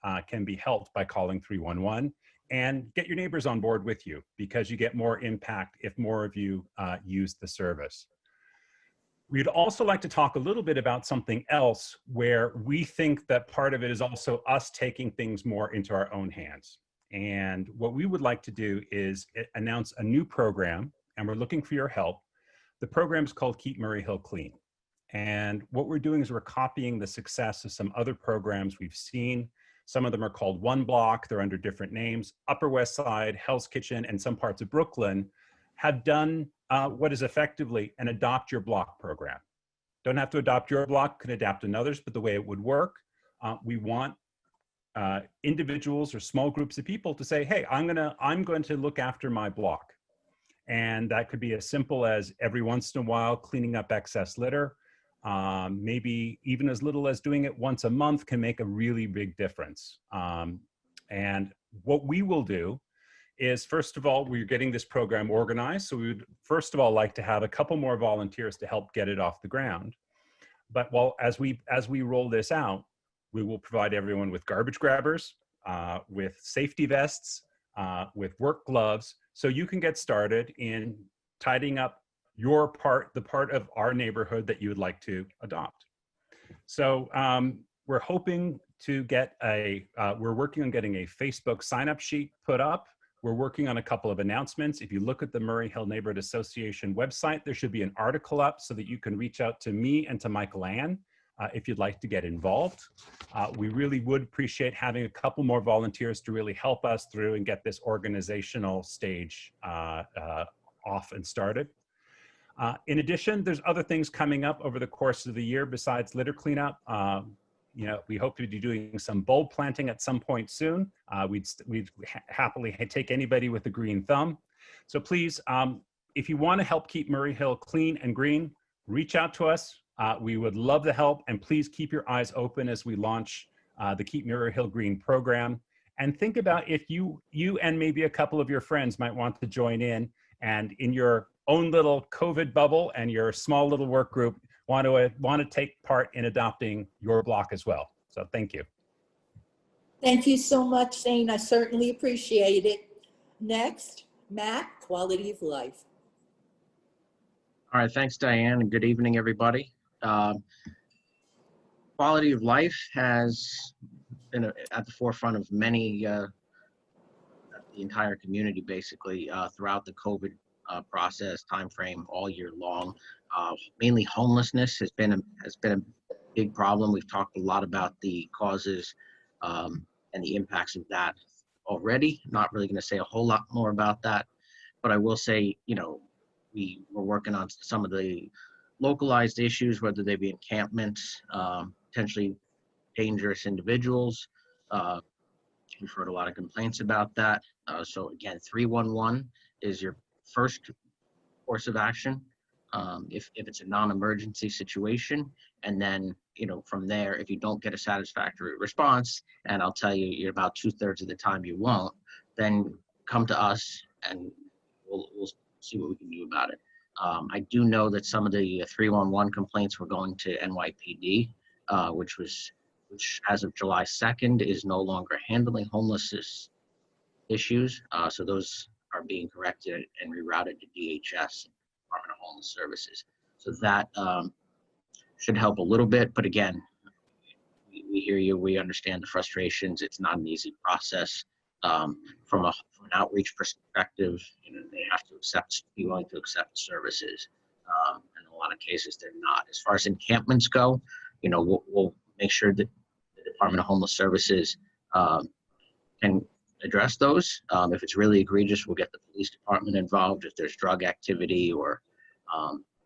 helped by calling 311 and get your neighbors on board with you, because you get more impact if more of you use the service. We'd also like to talk a little bit about something else where we think that part of it is also us taking things more into our own hands. And what we would like to do is announce a new program, and we're looking for your help. The program is called Keep Murray Hill Clean. And what we're doing is we're copying the success of some other programs we've seen. Some of them are called One Block. They're under different names. Upper West Side, Hell's Kitchen, and some parts of Brooklyn have done what is effectively an adopt your block program. Don't have to adopt your block, can adapt another's, but the way it would work, we want individuals or small groups of people to say, hey, I'm going to look after my block. And that could be as simple as every once in a while cleaning up excess litter. Maybe even as little as doing it once a month can make a really big difference. And what we will do is, first of all, we're getting this program organized. So we would first of all like to have a couple more volunteers to help get it off the ground. But as we roll this out, we will provide everyone with garbage grabbers, with safety vests, with work gloves, so you can get started in tidying up your part, the part of our neighborhood that you would like to adopt. So we're hoping to get we're working on getting a Facebook sign-up sheet put up. We're working on a couple of announcements. If you look at the Murray Hill Neighborhood Association website, there should be an article up so that you can reach out to me and to Michael Ann if you'd like to get involved. We really would appreciate having a couple more volunteers to really help us through and get this organizational stage off and started. In addition, there's other things coming up over the course of the year besides litter cleanup. You know, we hope to be doing some bulb planting at some point soon. We'd happily take anybody with a green thumb. So please, if you want to help keep Murray Hill clean and green, reach out to us. We would love the help, and please keep your eyes open as we launch the Keep Murray Hill Green program. And think about if you and maybe a couple of your friends might want to join in and in your own little COVID bubble and your small little work group want to take part in adopting your block as well. So thank you. Thank you so much, Zane. I certainly appreciate it. Next, Matt, quality of life. All right, thanks, Diane, and good evening, everybody. Quality of life has been at the forefront of many, the entire community, basically, throughout the COVID process, timeframe, all year long. Mainly homelessness has been a big problem. We've talked a lot about the causes and the impacts of that already. Not really going to say a whole lot more about that, but I will say, you know, we were working on some of the localized issues, whether they be encampments, potentially dangerous individuals. We've heard a lot of complaints about that. So again, 311 is your first course of action if it's a non-emergency situation. And then, you know, from there, if you don't get a satisfactory response, and I'll tell you, you're about 2/3 of the time you won't, then come to us and we'll see what we can do about it. I do know that some of the 311 complaints were going to NYPD, which as of July 2nd is no longer handling homelessness issues. So those are being corrected and rerouted to DHS, Department of Homeless Services. So that should help a little bit. But again, we hear you, we understand the frustrations. It's not an easy process. From an outreach perspective, you know, they have to be willing to accept services. In a lot of cases, they're not. As far as encampments go, you know, we'll make sure that the Department of Homeless Services can address those. If it's really egregious, we'll get the police department involved. If there's drug activity or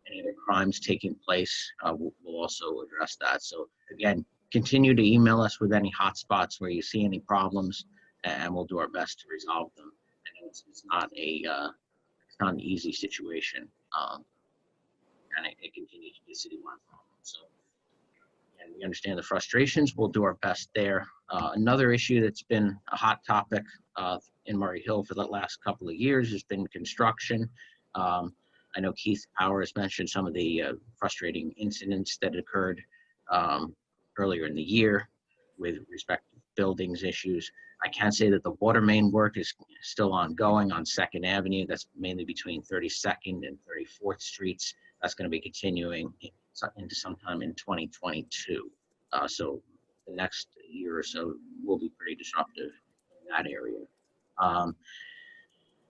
any other crimes taking place, we'll also address that. So again, continue to email us with any hotspots where you see any problems, and we'll do our best to resolve them. And it's not an easy situation, and it continues to be a citywide problem. So, and we understand the frustrations. We'll do our best there. Another issue that's been a hot topic in Murray Hill for the last couple of years has been construction. I know Keith Powers mentioned some of the frustrating incidents that occurred earlier in the year with respect to buildings issues. I can say that the water main work is still ongoing on 2nd Avenue. That's mainly between 32nd and 34th Streets. That's going to be continuing into sometime in 2022. So the next year or so will be pretty disruptive in that area.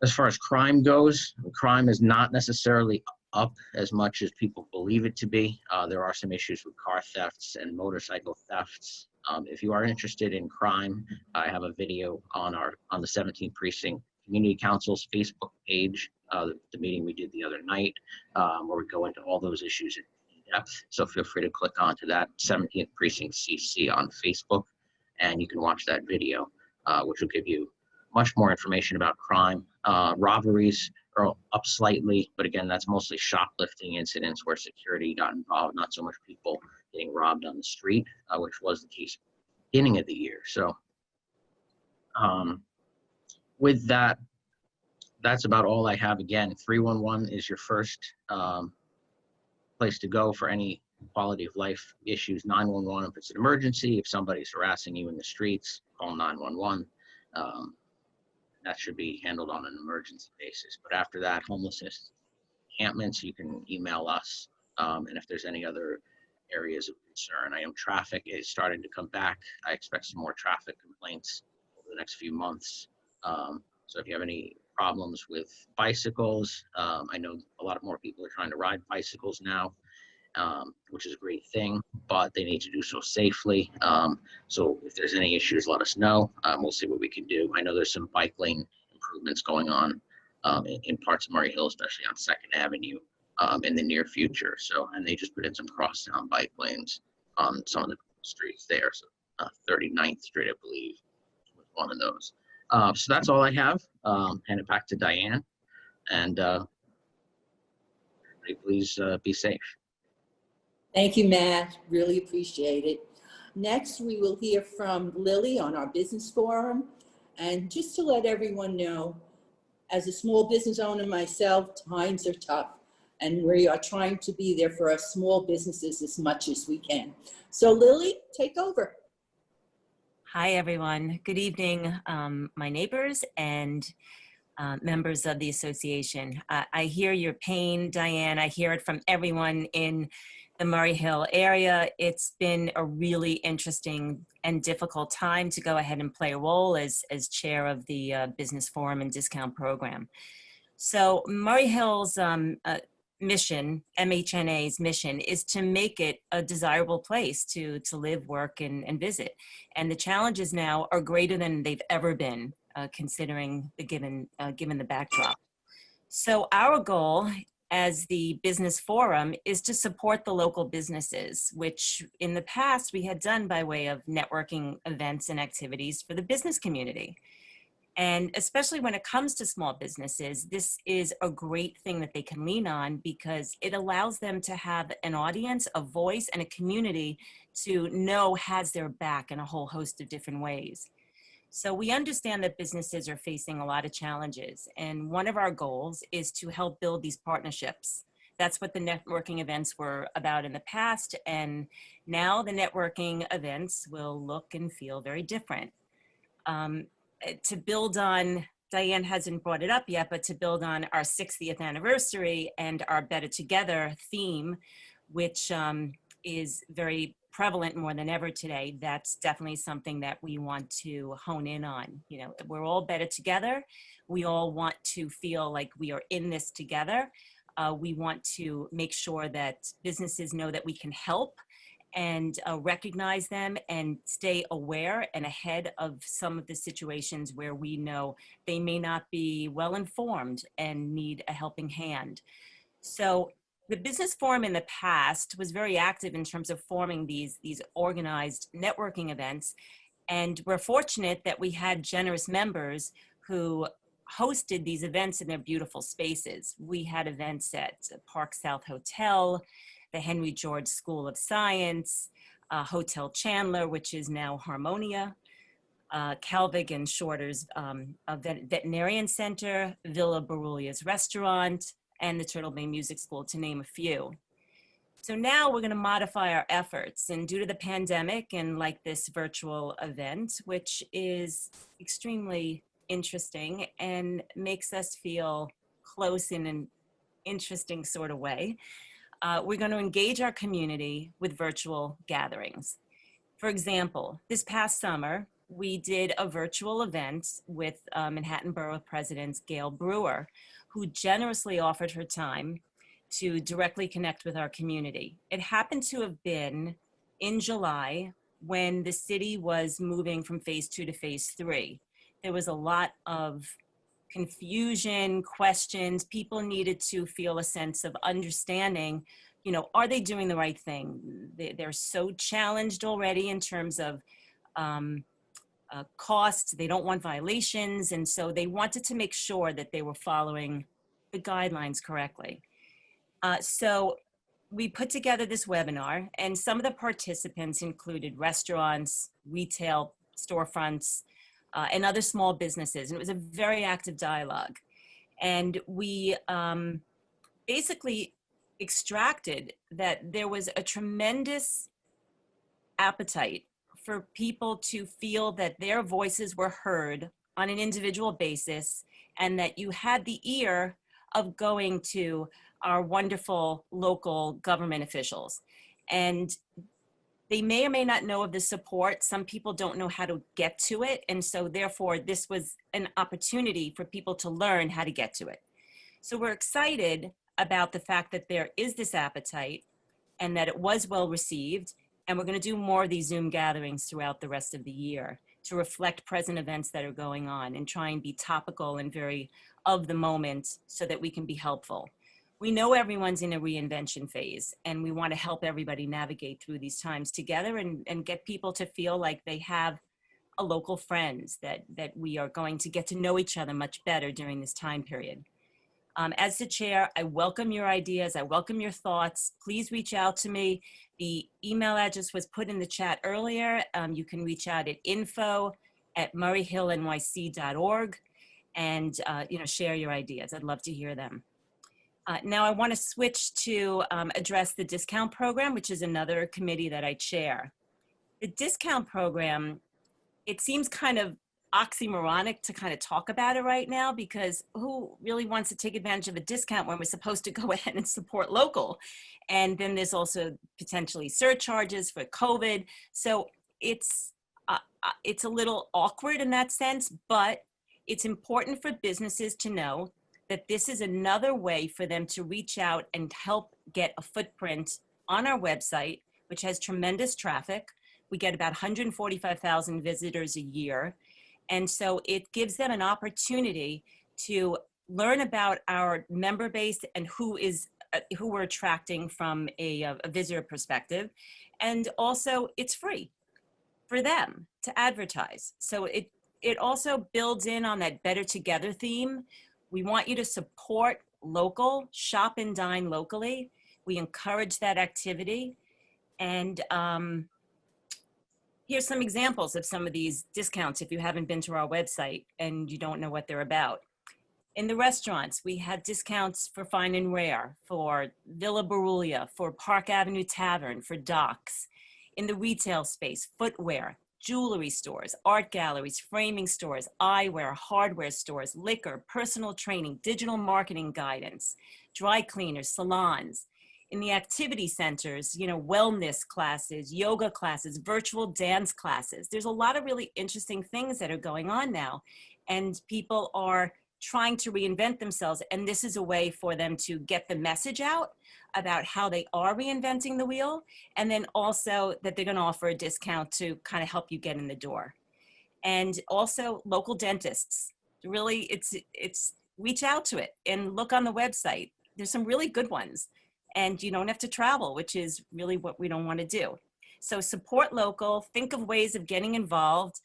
As far as crime goes, crime is not necessarily up as much as people believe it to be. There are some issues with car thefts and motorcycle thefts. If you are interested in crime, I have a video on the 17th Precinct Community Council's Facebook page, the meeting we did the other night, where we go into all those issues in depth. So feel free to click onto that 17th Precinct CC on Facebook, and you can watch that video, which will give you much more information about crime. Robberies are up slightly, but again, that's mostly shoplifting incidents where security got involved, not so much people getting robbed on the street, which was the case at the beginning of the year. So with that, that's about all I have. Again, 311 is your first place to go for any quality of life issues. 911 if it's an emergency. If somebody's harassing you in the streets, call 911. That should be handled on an emergency basis. But after that, homelessness encampments, you can email us. And if there's any other areas of concern, traffic is starting to come back. I expect some more traffic complaints over the next few months. So if you have any problems with bicycles, I know a lot more people are trying to ride bicycles now, which is a great thing, but they need to do so safely. So if there's any issues, let us know. We'll see what we can do. I know there's some bike lane improvements going on in parts of Murray Hill, especially on 2nd Avenue in the near future. So, and they just put in some crosstown bike lanes on some of the streets there. So 39th Street, I believe, was one of those. So that's all I have. Hand it back to Diane, and please be safe. Thank you, Matt. Really appreciate it. Next, we will hear from Lily on our business forum. And just to let everyone know, As a small business owner myself, times are tough, and we are trying to be there for our small businesses as much as we can. So Lily, take over. Hi, everyone. Good evening, my neighbors and members of the association. I hear your pain, Diane. I hear it from everyone in the Murray Hill area. It's been a really interesting and difficult time to go ahead and play a role as chair of the Business Forum and Discount Program. So Murray Hill's mission, MHNA's mission, is to make it a desirable place to live, work, and visit. And the challenges now are greater than they've ever been, considering the given the backdrop. So our goal as the Business Forum is to support the local businesses, which in the past we had done by way of networking events and activities for the business community. And especially when it comes to small businesses, this is a great thing that they can lean on because it allows them to have an audience, a voice, and a community to know has their back in a whole host of different ways. So we understand that businesses are facing a lot of challenges, and one of our goals is to help build these partnerships. That's what the networking events were about in the past, and now the networking events will look and feel very different. To build on, Diane hasn't brought it up yet, but to build on our 60th anniversary and our Better Together theme, which is very prevalent more than ever today, that's definitely something that we want to hone in on. You know, we're all better together. We all want to feel like we are in this together. We want to make sure that businesses know that we can help and recognize them and stay aware and ahead of some of the situations where we know they may not be well informed and need a helping hand. So the Business Forum in the past was very active in terms of forming these organized networking events. And we're fortunate that we had generous members who hosted these events in their beautiful spaces. We had events at Park South Hotel, the Henry George School of Science, Hotel Chandler, which is now Harmonia, Calvig and Shorter's Veterinarian Center, Villa Barulia's Restaurant, and the Turtle Bay Music School, to name a few. So now we're going to modify our efforts, and due to the pandemic and like this virtual event, which is extremely interesting and makes us feel close in an interesting sort of way, we're going to engage our community with virtual gatherings. For example, this past summer, we did a virtual event with Manhattan Borough President Gail Brewer, who generously offered her time to directly connect with our community. It happened to have been in July when the city was moving from phase 2 to phase 3. There was a lot of confusion, questions. People needed to feel a sense of understanding, you know, are they doing the right thing? They're so challenged already in terms of costs. They don't want violations. And so they wanted to make sure that they were following the guidelines correctly. So we put together this webinar, and some of the participants included restaurants, retail storefronts, and other small businesses. And it was a very active dialogue. And we basically extracted that there was a tremendous appetite for people to feel that their voices were heard on an individual basis, and that you had the ear of going to our wonderful local government officials. And they may or may not know of the support. Some people don't know how to get to it. And so therefore, this was an opportunity for people to learn how to get to it. So we're excited about the fact that there is this appetite and that it was well received. And we're going to do more of these Zoom gatherings throughout the rest of the year to reflect present events that are going on and try and be topical and very of the moment so that we can be helpful. We know everyone's in a reinvention phase, and we want to help everybody navigate through these times together and get people to feel like they have a local friends, that we are going to get to know each other much better during this time period. As the chair, I welcome your ideas. I welcome your thoughts. Please reach out to me. The email address was put in the chat earlier. You can reach out at info@murrayhillnyc.org. and share your ideas. I'd love to hear them. Now I want to switch to address the discount program, which is another committee that I chair. The discount program, it seems kind of oxymoronic to kind of talk about it right now, because who really wants to take advantage of a discount when we're supposed to go ahead and support local? And then there's also potentially surcharges for COVID. So it's a little awkward in that sense, but it's important for businesses to know that this is another way for them to reach out and help get a footprint on our website, which has tremendous traffic. We get about 145,000 visitors a year. And so it gives them an opportunity to learn about our member base and who we're attracting from a visitor perspective. And also it's free for them to advertise. So it also builds in on that Better Together theme. We want you to support local, shop and dine locally. We encourage that activity. And here's some examples of some of these discounts if you haven't been to our website and you don't know what they're about. In the restaurants, we have discounts for Fine and Rare, for Villa Barulia, for Park Avenue Tavern, for Docks. In the retail space, footwear, jewelry stores, art galleries, framing stores, eyewear, hardware stores, liquor, personal training, digital marketing guidance, dry cleaners, salons. In the activity centers, wellness classes, yoga classes, virtual dance classes. There's a lot of really interesting things that are going on now, and people are trying to reinvent themselves. And this is a way for them to get the message out about how they are reinventing the wheel, and then also that they're going to offer a discount to kind of help you get in the door. And also local dentists. Really, it's reach out to it and look on the website. There's some really good ones, and you don't have to travel, which is really what we don't want to do. So support local, think of ways of getting involved.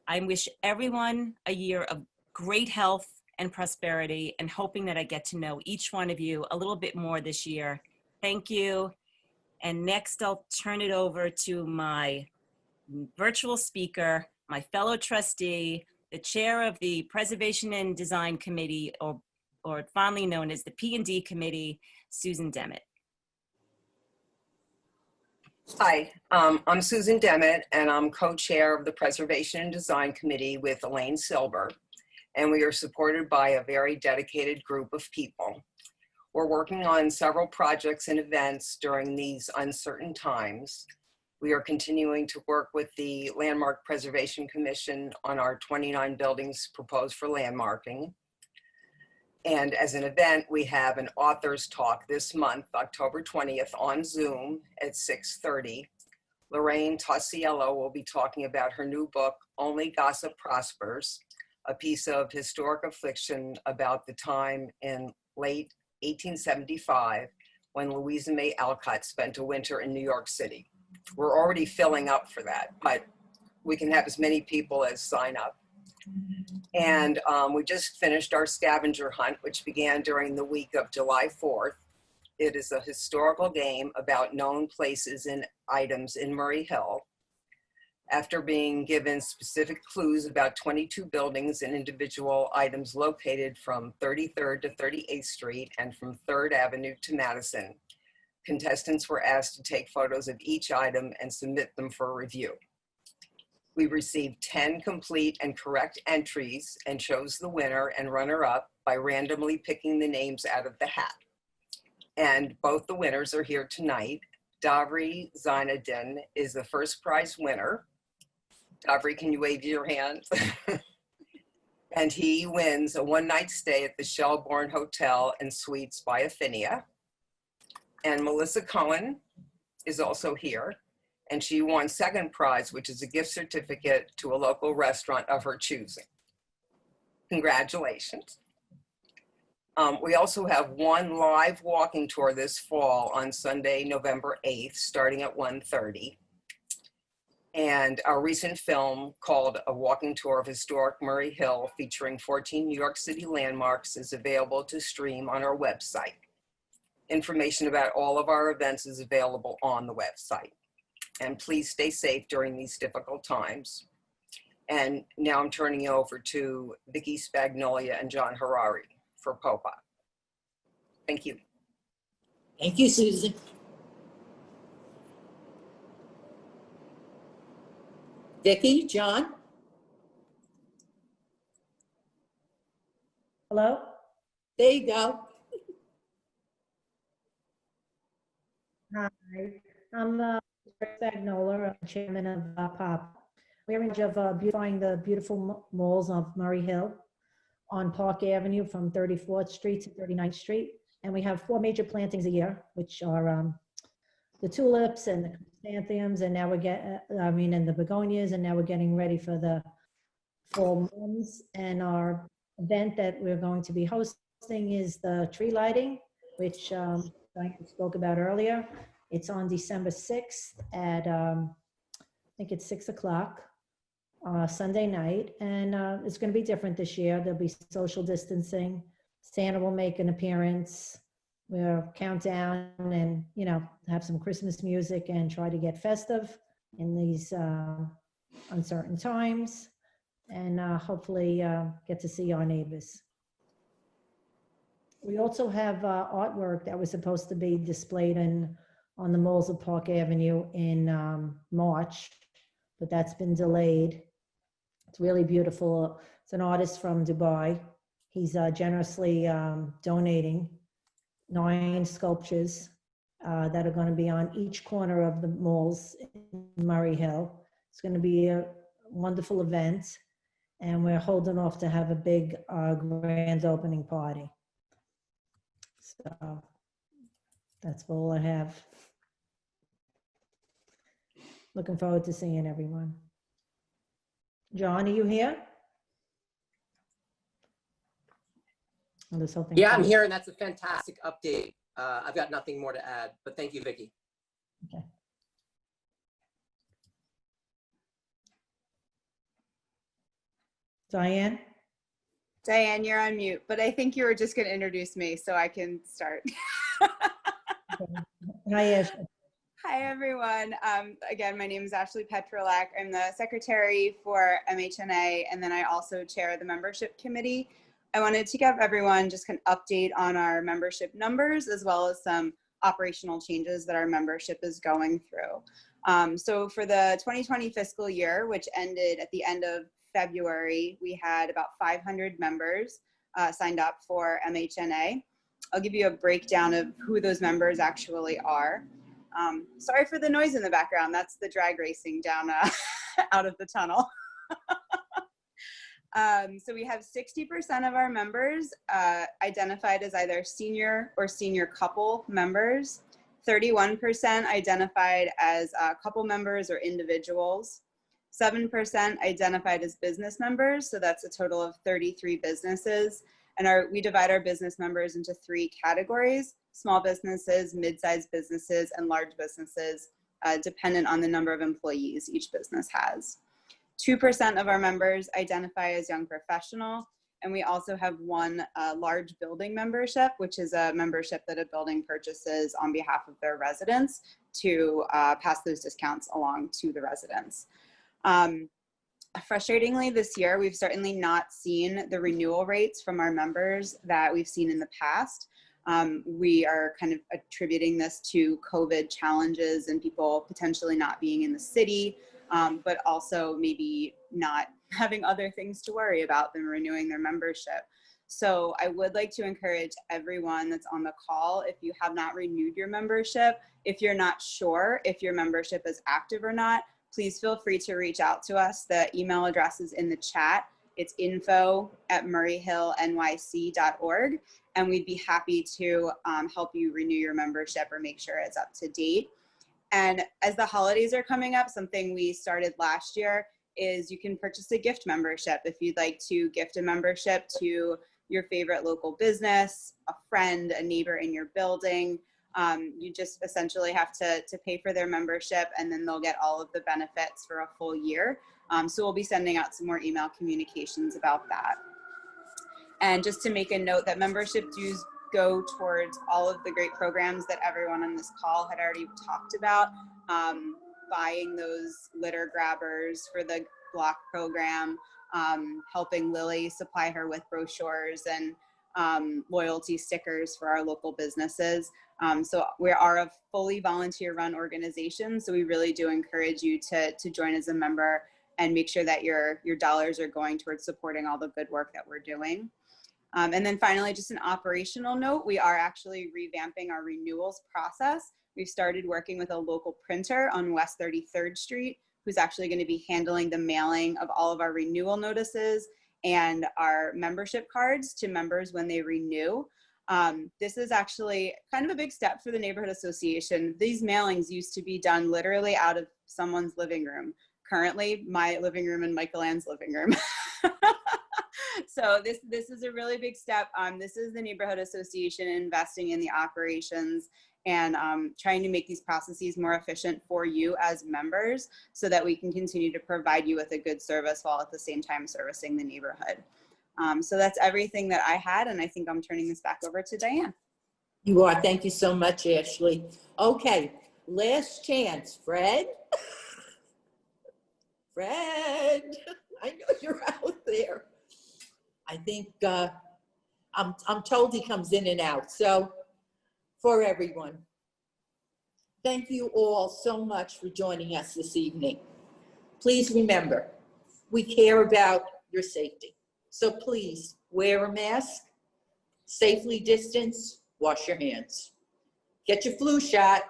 I wish everyone a year of great health and prosperity, and hoping that I get to know each one of you a little bit more this year. Thank you. And next I'll turn it over to my virtual speaker, my fellow trustee, the chair of the Preservation and Design Committee, or fondly known as the P&D Committee, Susan Demmett. Hi, I'm Susan Demmett, and I'm co-chair of the Preservation and Design Committee with Elaine Silber, and we are supported by a very dedicated group of people. We're working on several projects and events during these uncertain times. We are continuing to work with the Landmark Preservation Commission on our 29 buildings proposed for landmarking. And as an event, we have an author's talk this month, October 20th, on Zoom at 6:30. Lorraine Tossiello will be talking about her new book, Only Gossip Prospers, a piece of historic fiction about the time in late 1875 when Louisa May Alcott spent a winter in New York City. We're already filling up for that, but we can have as many people as sign up. And we just finished our scavenger hunt, which began during the week of July 4th. It is a historical game about known places and items in Murray Hill. After being given specific clues about 22 buildings and individual items located from 33rd to 38th Street and from 3rd Avenue to Madison, contestants were asked to take photos of each item and submit them for review. We received 10 complete and correct entries and chose the winner and runner-up by randomly picking the names out of the hat. And both the winners are here tonight. Davri Zainadin is the first prize winner. Davri, can you wave your hand? And he wins a one-night stay at the Shelbourne Hotel and Suites by Affinia. And Melissa Cohen is also here, and she won second prize, which is a gift certificate to a local restaurant of her choosing. Congratulations. We also have one live walking tour this fall on Sunday, November 8th, starting at 1:30. And our recent film called A Walking Tour of Historic Murray Hill, featuring 14 New York City landmarks, is available to stream on our website. Information about all of our events is available on the website. And please stay safe during these difficult times. And now I'm turning you over to Vicky Spagnolia and John Harari for POPA. Thank you. Thank you, Susan. Vicki, John? Hello? There you go. Hi, I'm Spagnola, I'm chairman of POP. We're in charge of beautifying the beautiful malls of Murray Hill on Park Avenue from 34th Street to 39th Street. And we have 4 major plantings a year, which are the tulips and the chrysanthemums, and now and the begonias, and now we're getting ready for the fall months. And our event that we're going to be hosting is the tree lighting, which I spoke about earlier. It's on December 6th at, I think it's 6 o'clock, Sunday night. And it's going to be different this year. There'll be social distancing. Santa will make an appearance. We'll count down and, have some Christmas music and try to get festive in these uncertain times. And hopefully get to see our neighbors. We also have artwork that was supposed to be displayed on the malls of Park Avenue in March, but that's been delayed. It's really beautiful. It's an artist from Dubai. He's generously donating 9 sculptures that are going to be on each corner of the malls in Murray Hill. It's going to be a wonderful event, and we're holding off to have a big grand opening party. So that's all I have. Looking forward to seeing everyone. John, are you here? I'm just hoping. Yeah, I'm here, and that's a fantastic update. I've got nothing more to add, but thank you, Vicki. Okay. Diane? Diane, you're on mute, but I think you were just going to introduce me so I can start. Hi, Ashley. Hi, everyone. Again, my name is Ashley Petrolak. I'm the secretary for MHNA, and then I also chair the membership committee. I wanted to give everyone just an update on our membership numbers, as well as some operational changes that our membership is going through. So for the 2020 fiscal year, which ended at the end of February, we had about 500 members signed up for MHNA. I'll give you a breakdown of who those members actually are. Sorry for the noise in the background. That's the drag racing down out of the tunnel. So we have 60% of our members identified as either senior or senior couple members, 31% identified as couple members or individuals, 7% identified as business members, so that's a total of 33 businesses. And we divide our business members into 3 categories: small businesses, mid-sized businesses, and large businesses, dependent on the number of employees each business has. 2% of our members identify as young professional, and we also have 1 large building membership, which is a membership that a building purchases on behalf of their residents to pass those discounts along to the residents. Frustratingly, this year, we've certainly not seen the renewal rates from our members that we've seen in the past. We are kind of attributing this to COVID challenges and people potentially not being in the city, but also maybe not having other things to worry about than renewing their membership. So I would like to encourage everyone that's on the call, if you have not renewed your membership, if you're not sure if your membership is active or not, please feel free to reach out to us. The email address is in the chat. It's info@murrayhillnyc.org, and we'd be happy to help you renew your membership or make sure it's up to date. And as the holidays are coming up, something we started last year is you can purchase a gift membership. If you'd like to gift a membership to your favorite local business, a friend, a neighbor in your building, you just essentially have to pay for their membership, and then they'll get all of the benefits for a full year. So we'll be sending out some more email communications about that. And just to make a note that membership dues go towards all of the great programs that everyone on this call had already talked about. Buying those litter grabbers for the block program, helping Lily supply her with brochures and loyalty stickers for our local businesses. So we are a fully volunteer run organization. So we really do encourage you to join as a member and make sure that your dollars are going towards supporting all the good work that we're doing. And then finally, just an operational note, we are actually revamping our renewals process. We've started working with a local printer on West 33rd Street, who's actually going to be handling the mailing of all of our renewal notices and our membership cards to members when they renew. This is actually kind of a big step for the neighborhood association. These mailings used to be done literally out of someone's living room. Currently, my living room and Michael Ann's living room. So this is a really big step. This is the neighborhood association investing in the operations and trying to make these processes more efficient for you as members so that we can continue to provide you with a good service while at the same time servicing the neighborhood. So that's everything that I had, and I think I'm turning this back over to Diane. You are. Thank you so much, Ashley. Okay, last chance, Fred. Fred, I know you're out there. I think I'm told he comes in and out. So for everyone, thank you all so much for joining us this evening. Please remember, we care about your safety. So please wear a mask, safely distance, wash your hands, get your flu shot,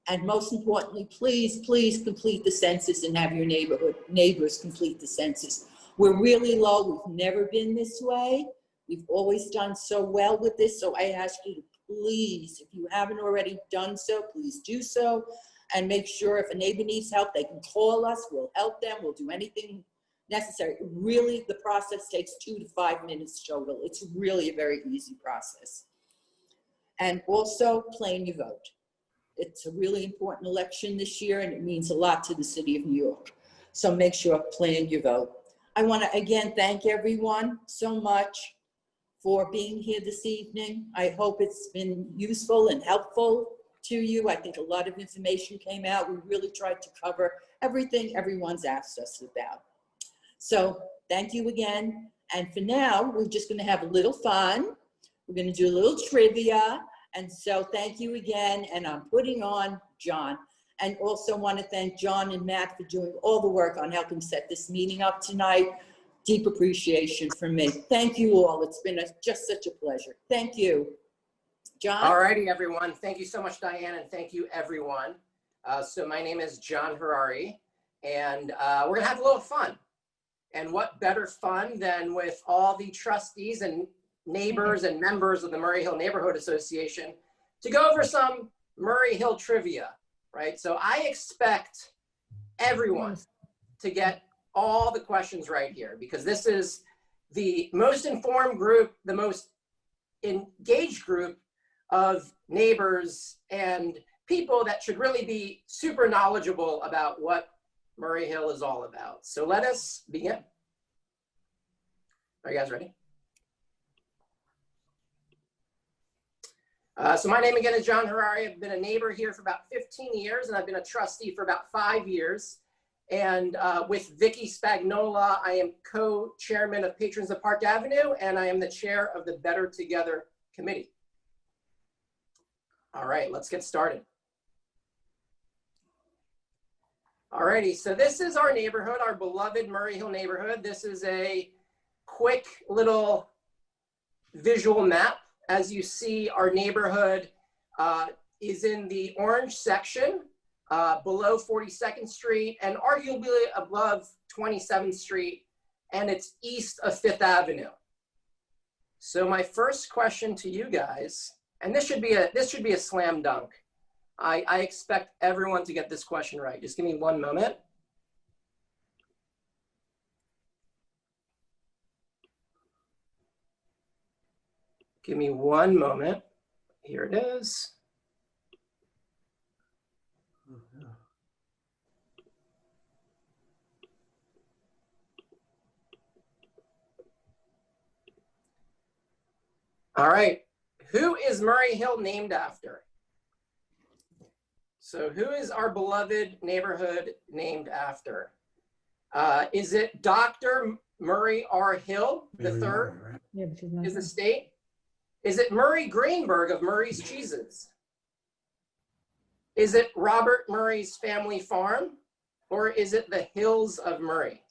and most importantly, please, please complete the census and have your neighbors complete the census. We're really low. We've never been this way. We've always done so well with this. So I ask you to please, if you haven't already done so, please do so. And make sure if a neighbor needs help, they can call us. We'll help them. We'll do anything necessary. Really, the process takes 2 to 5 minutes total. It's really a very easy process. And also, plan your vote. It's a really important election this year, and it means a lot to the city of New York. So make sure, plan your vote. I want to again thank everyone so much for being here this evening. I hope it's been useful and helpful to you. I think a lot of information came out. We really tried to cover everything everyone's asked us about. So thank you again. And for now, we're just going to have a little fun. We're going to do a little trivia. And so thank you again. And I'm putting on John. And also want to thank John and Matt for doing all the work on helping set this meeting up tonight. Deep appreciation from me. Thank you all. It's been just such a pleasure. Thank you. John? All righty, everyone. Thank you so much, Diane, and thank you, everyone. So my name is John Harari, and we're gonna have a little fun. And what better fun than with all the trustees and neighbors and members of the Murray Hill Neighborhood Association to go over some Murray Hill trivia, right? So I expect everyone to get all the questions right here, because this is the most informed group, the most engaged group of neighbors and people that should really be super knowledgeable about what Murray Hill is all about. So let us begin. Are you guys ready? So my name again is John Harari. I've been a neighbor here for about 15 years, and I've been a trustee for about 5 years. And with Vicky Spagnola, I am co-chairman of Patrons of Park Avenue, and I am the chair of the Better Together Committee. All right, let's get started. All righty, so this is our neighborhood, our beloved Murray Hill neighborhood. This is a quick little visual map. As you see, our neighborhood is in the orange section below 42nd Street and arguably above 27th Street, and it's east of 5th Avenue. So my first question to you guys, and this should be a slam dunk. I expect everyone to get this question right. Just give me one moment. Give me one moment. Here it is. All right. Who is Murray Hill named after? So who is our beloved neighborhood named after? Is it Dr. Murray R. Hill III Yeah, but she's not. is the state? Is it Murray Greenberg of Murray's Cheeses? Is it Robert Murray's family farm? Or is it the Hills of Murray?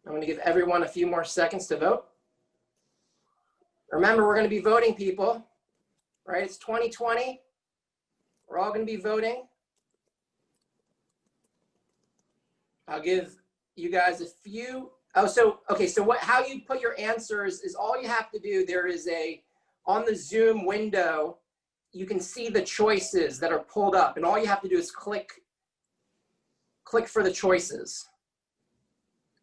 I'm going to give everyone a few more seconds to vote. Remember, we're going to be voting, people, right? It's 2020. We're all going to be voting. I'll give you guys a few. Oh, so, okay, so how you put your answers is all you have to do. There is on the Zoom window, you can see the choices that are pulled up, and all you have to do is click for the choices.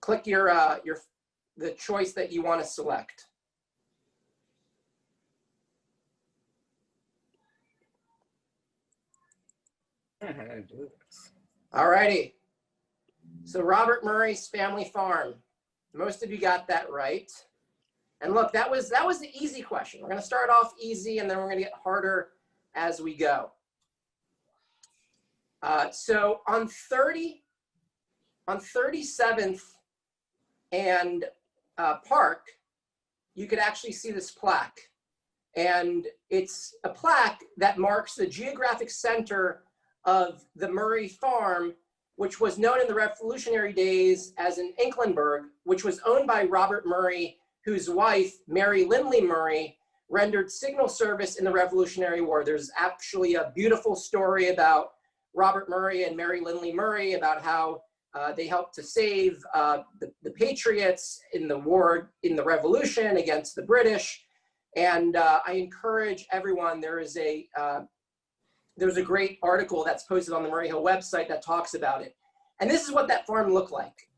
Click the choice that you want to select. All righty. So Robert Murray's family farm. Most of you got that right. And look, that was the easy question. We're going to start off easy, and then we're going to get harder as we go. So on 37th and Park, you could actually see this plaque. And it's a plaque that marks the geographic center of the Murray farm, which was known in the Revolutionary days as an Inklenburg, which was owned by Robert Murray, whose wife, Mary Lindley Murray, rendered signal service in the Revolutionary War. There's actually a beautiful story about Robert Murray and Mary Lindley Murray about how they helped to save the Patriots in the war, in the Revolution against the British. And I encourage everyone, there's a great article that's posted on the Murray Hill website that talks about it. And this is what that farm looked like.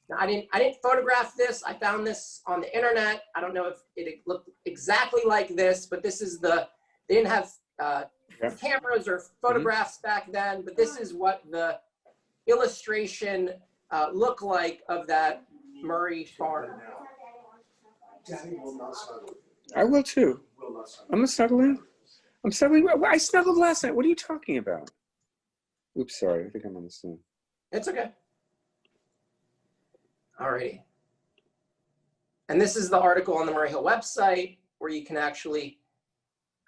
Now, I didn't photograph this. I found this on the internet. I don't know if it looked exactly like this, but this is they didn't have cameras or photographs back then, but this is what the illustration looked like of that Murray farm. I will too. I'm gonna snuggle in. I'm snuggling. I snuggled last night. What are you talking about? Oops, sorry. I think I'm on the Zoom. It's okay. All righty. And this is the article on the Murray Hill website where you can actually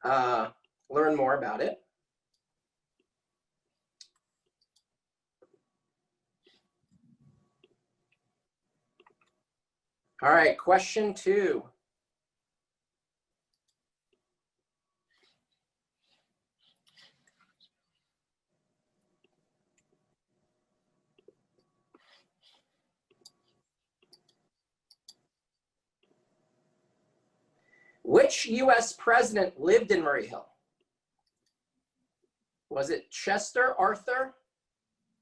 learn more about it. All right, question 2. Which US president lived in Murray Hill? Was it Chester Arthur,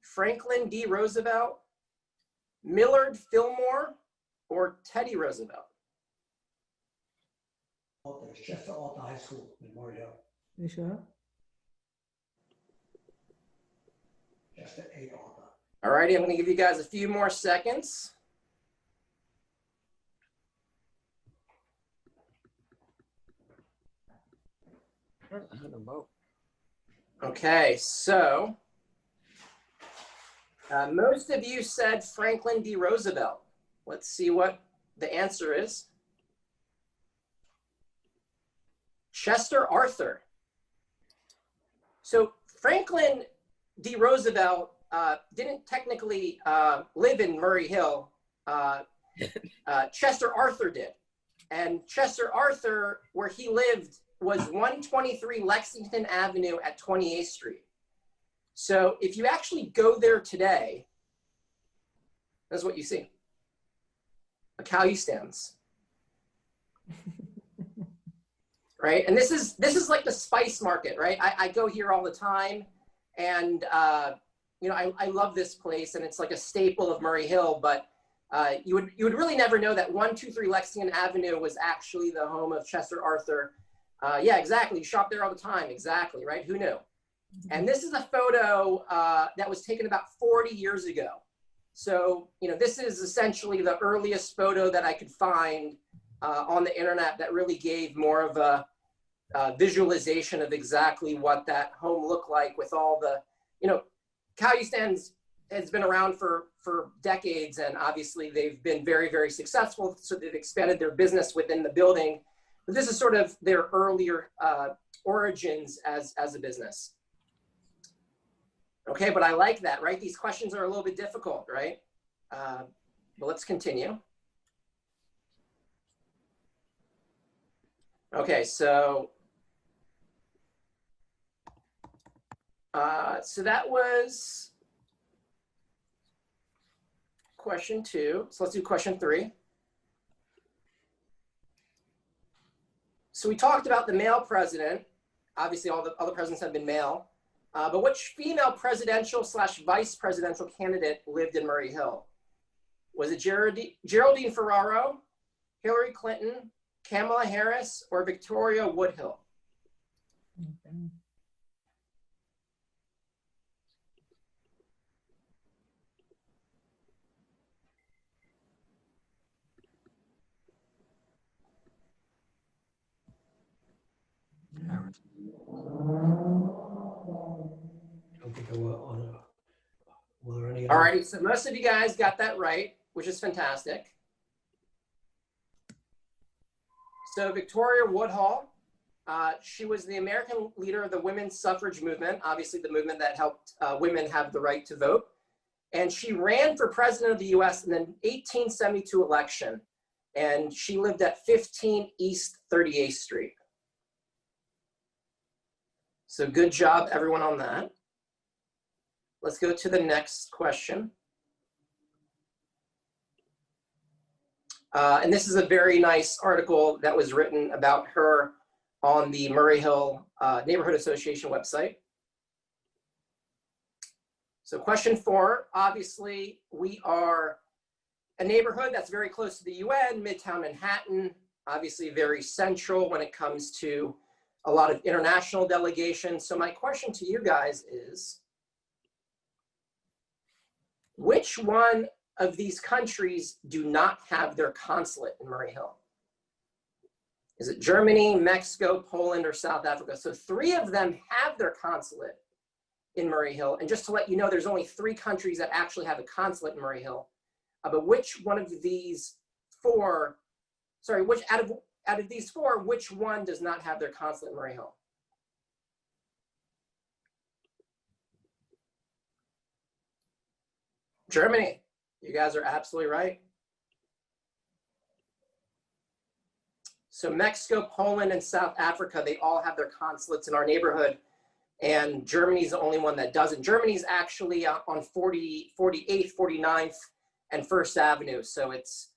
Franklin D. Roosevelt, Millard Fillmore, or Teddy Roosevelt? There's Chester Arthur High School in Murray Hill. You sure? Chester A. Arthur. All righty, I'm going to give you guys a few more seconds. Okay, so most of you said Franklin D. Roosevelt. Let's see what the answer is. Chester Arthur. So Franklin D. Roosevelt didn't technically live in Murray Hill. Chester Arthur did. And Chester Arthur, where he lived, was 123 Lexington Avenue at 28th Street. So if you actually go there today, that's what you see. A Callie stands. Right? And this is like the spice market, right? I go here all the time, and you know, I love this place, and it's like a staple of Murray Hill, but you would really never know that 123 Lexington Avenue was actually the home of Chester Arthur. Yeah, exactly. You shop there all the time. Exactly, right? Who knew? And this is a photo that was taken about 40 years ago. So, you know, this is essentially the earliest photo that I could find on the internet that really gave more of a visualization of exactly what that home looked like with all the, you know, Callie stands has been around for decades, and obviously they've been very, very successful. So they've expanded their business within the building. But this is sort of their earlier origins as a business. Okay, but I like that, right? These questions are a little bit difficult, right? But let's continue. Okay, so that was question 2. So let's do question 3. So we talked about the male president. Obviously, all the other presidents have been male. But which female presidential / vice presidential candidate lived in Murray Hill? Was it Geraldine Ferraro, Hillary Clinton, Kamala Harris, or Victoria Woodhull? All righty, so most of you guys got that right, which is fantastic. So Victoria Woodhull, she was the American leader of the women's suffrage movement, obviously the movement that helped women have the right to vote. And she ran for president of the US in the 1872 election. And she lived at 15 East 38th Street. So good job, everyone, on that. Let's go to the next question. And this is a very nice article that was written about her on the Murray Hill Neighborhood Association website. So question 4, obviously we are a neighborhood that's very close to the UN, Midtown Manhattan, obviously very central when it comes to a lot of international delegations. So my question to you guys is, which one of these countries do not have their consulate in Murray Hill? Is it Germany, Mexico, Poland, or South Africa? So 3 of them have their consulate in Murray Hill. And just to let you know, there's only 3 countries that actually have a consulate in Murray Hill. But which one of these 4, sorry, which out of these 4, which one does not have their consulate in Murray Hill? Germany. You guys are absolutely right. So Mexico, Poland, and South Africa, they all have their consulates in our neighborhood. And Germany's the only one that doesn't. Germany's actually on 48th, 49th, and 1st Avenue. So it's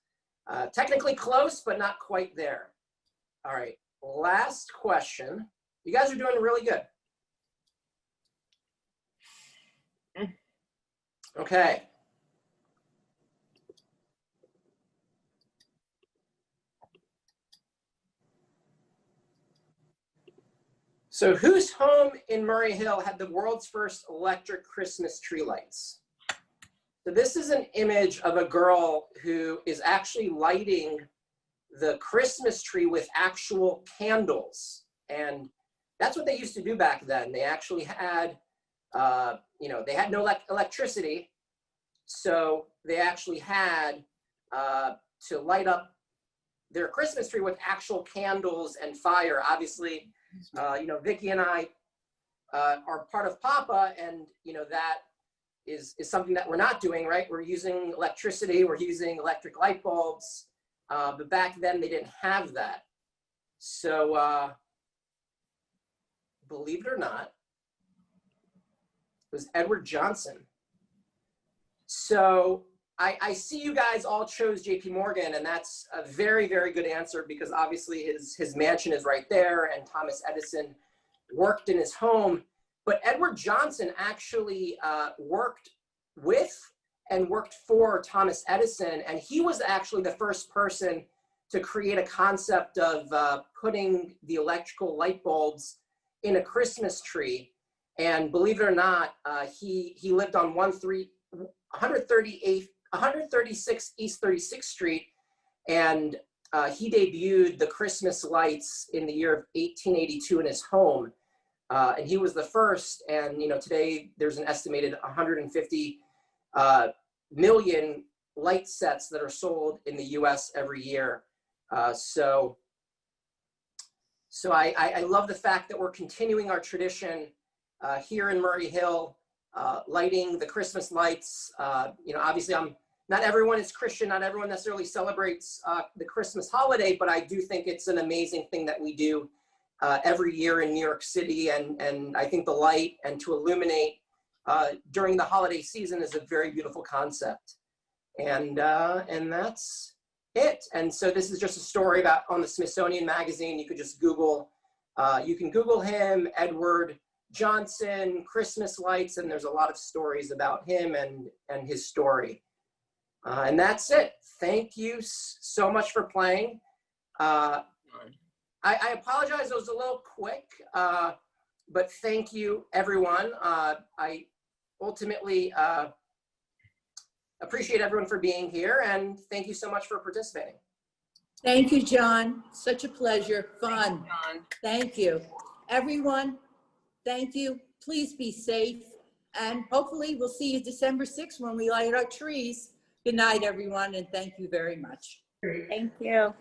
technically close, but not quite there. All right, last question. You guys are doing really good. Okay. So whose home in Murray Hill had the world's first electric Christmas tree lights? So this is an image of a girl who is actually lighting the Christmas tree with actual candles. And that's what they used to do back then. They actually had, they had no electricity. So they actually had to light up their Christmas tree with actual candles and fire. Obviously, Vicki and I are part of PAPA, and that is something that we're not doing, right? We're using electricity, we're using electric light bulbs, but back then they didn't have that. So believe it or not, it was Edward Johnson. So I see you guys all chose JP Morgan, and that's a very, very good answer because obviously his mansion is right there, and Thomas Edison worked in his home. But Edward Johnson actually worked with and worked for Thomas Edison, and he was actually the first person to create a concept of putting the electrical light bulbs in a Christmas tree. And believe it or not, he lived on 136 East 36th Street, and he debuted the Christmas lights in the year of 1882 in his home. And he was the first, and today there's an estimated 150 million light sets that are sold in the US every year. So I love the fact that we're continuing our tradition here in Murray Hill, lighting the Christmas lights. Obviously not everyone is Christian, not everyone necessarily celebrates the Christmas holiday, but I do think it's an amazing thing that we do every year in New York City. And I think the light and to illuminate during the holiday season is a very beautiful concept. And that's it. And so this is just a story about on the Smithsonian Magazine. You could just Google, you can Google him, Edward Johnson, Christmas lights, and there's a lot of stories about him and his story. And that's it. Thank you so much for playing. I apologize, it was a little quick, but thank you, everyone. I ultimately appreciate everyone for being here, and thank you so much for participating. Thank you, John. Such a pleasure. Fun. Thank you. Everyone, thank you. Please be safe. And hopefully we'll see you December 6th when we light our trees. Good night, everyone, and thank you very much. Thank you.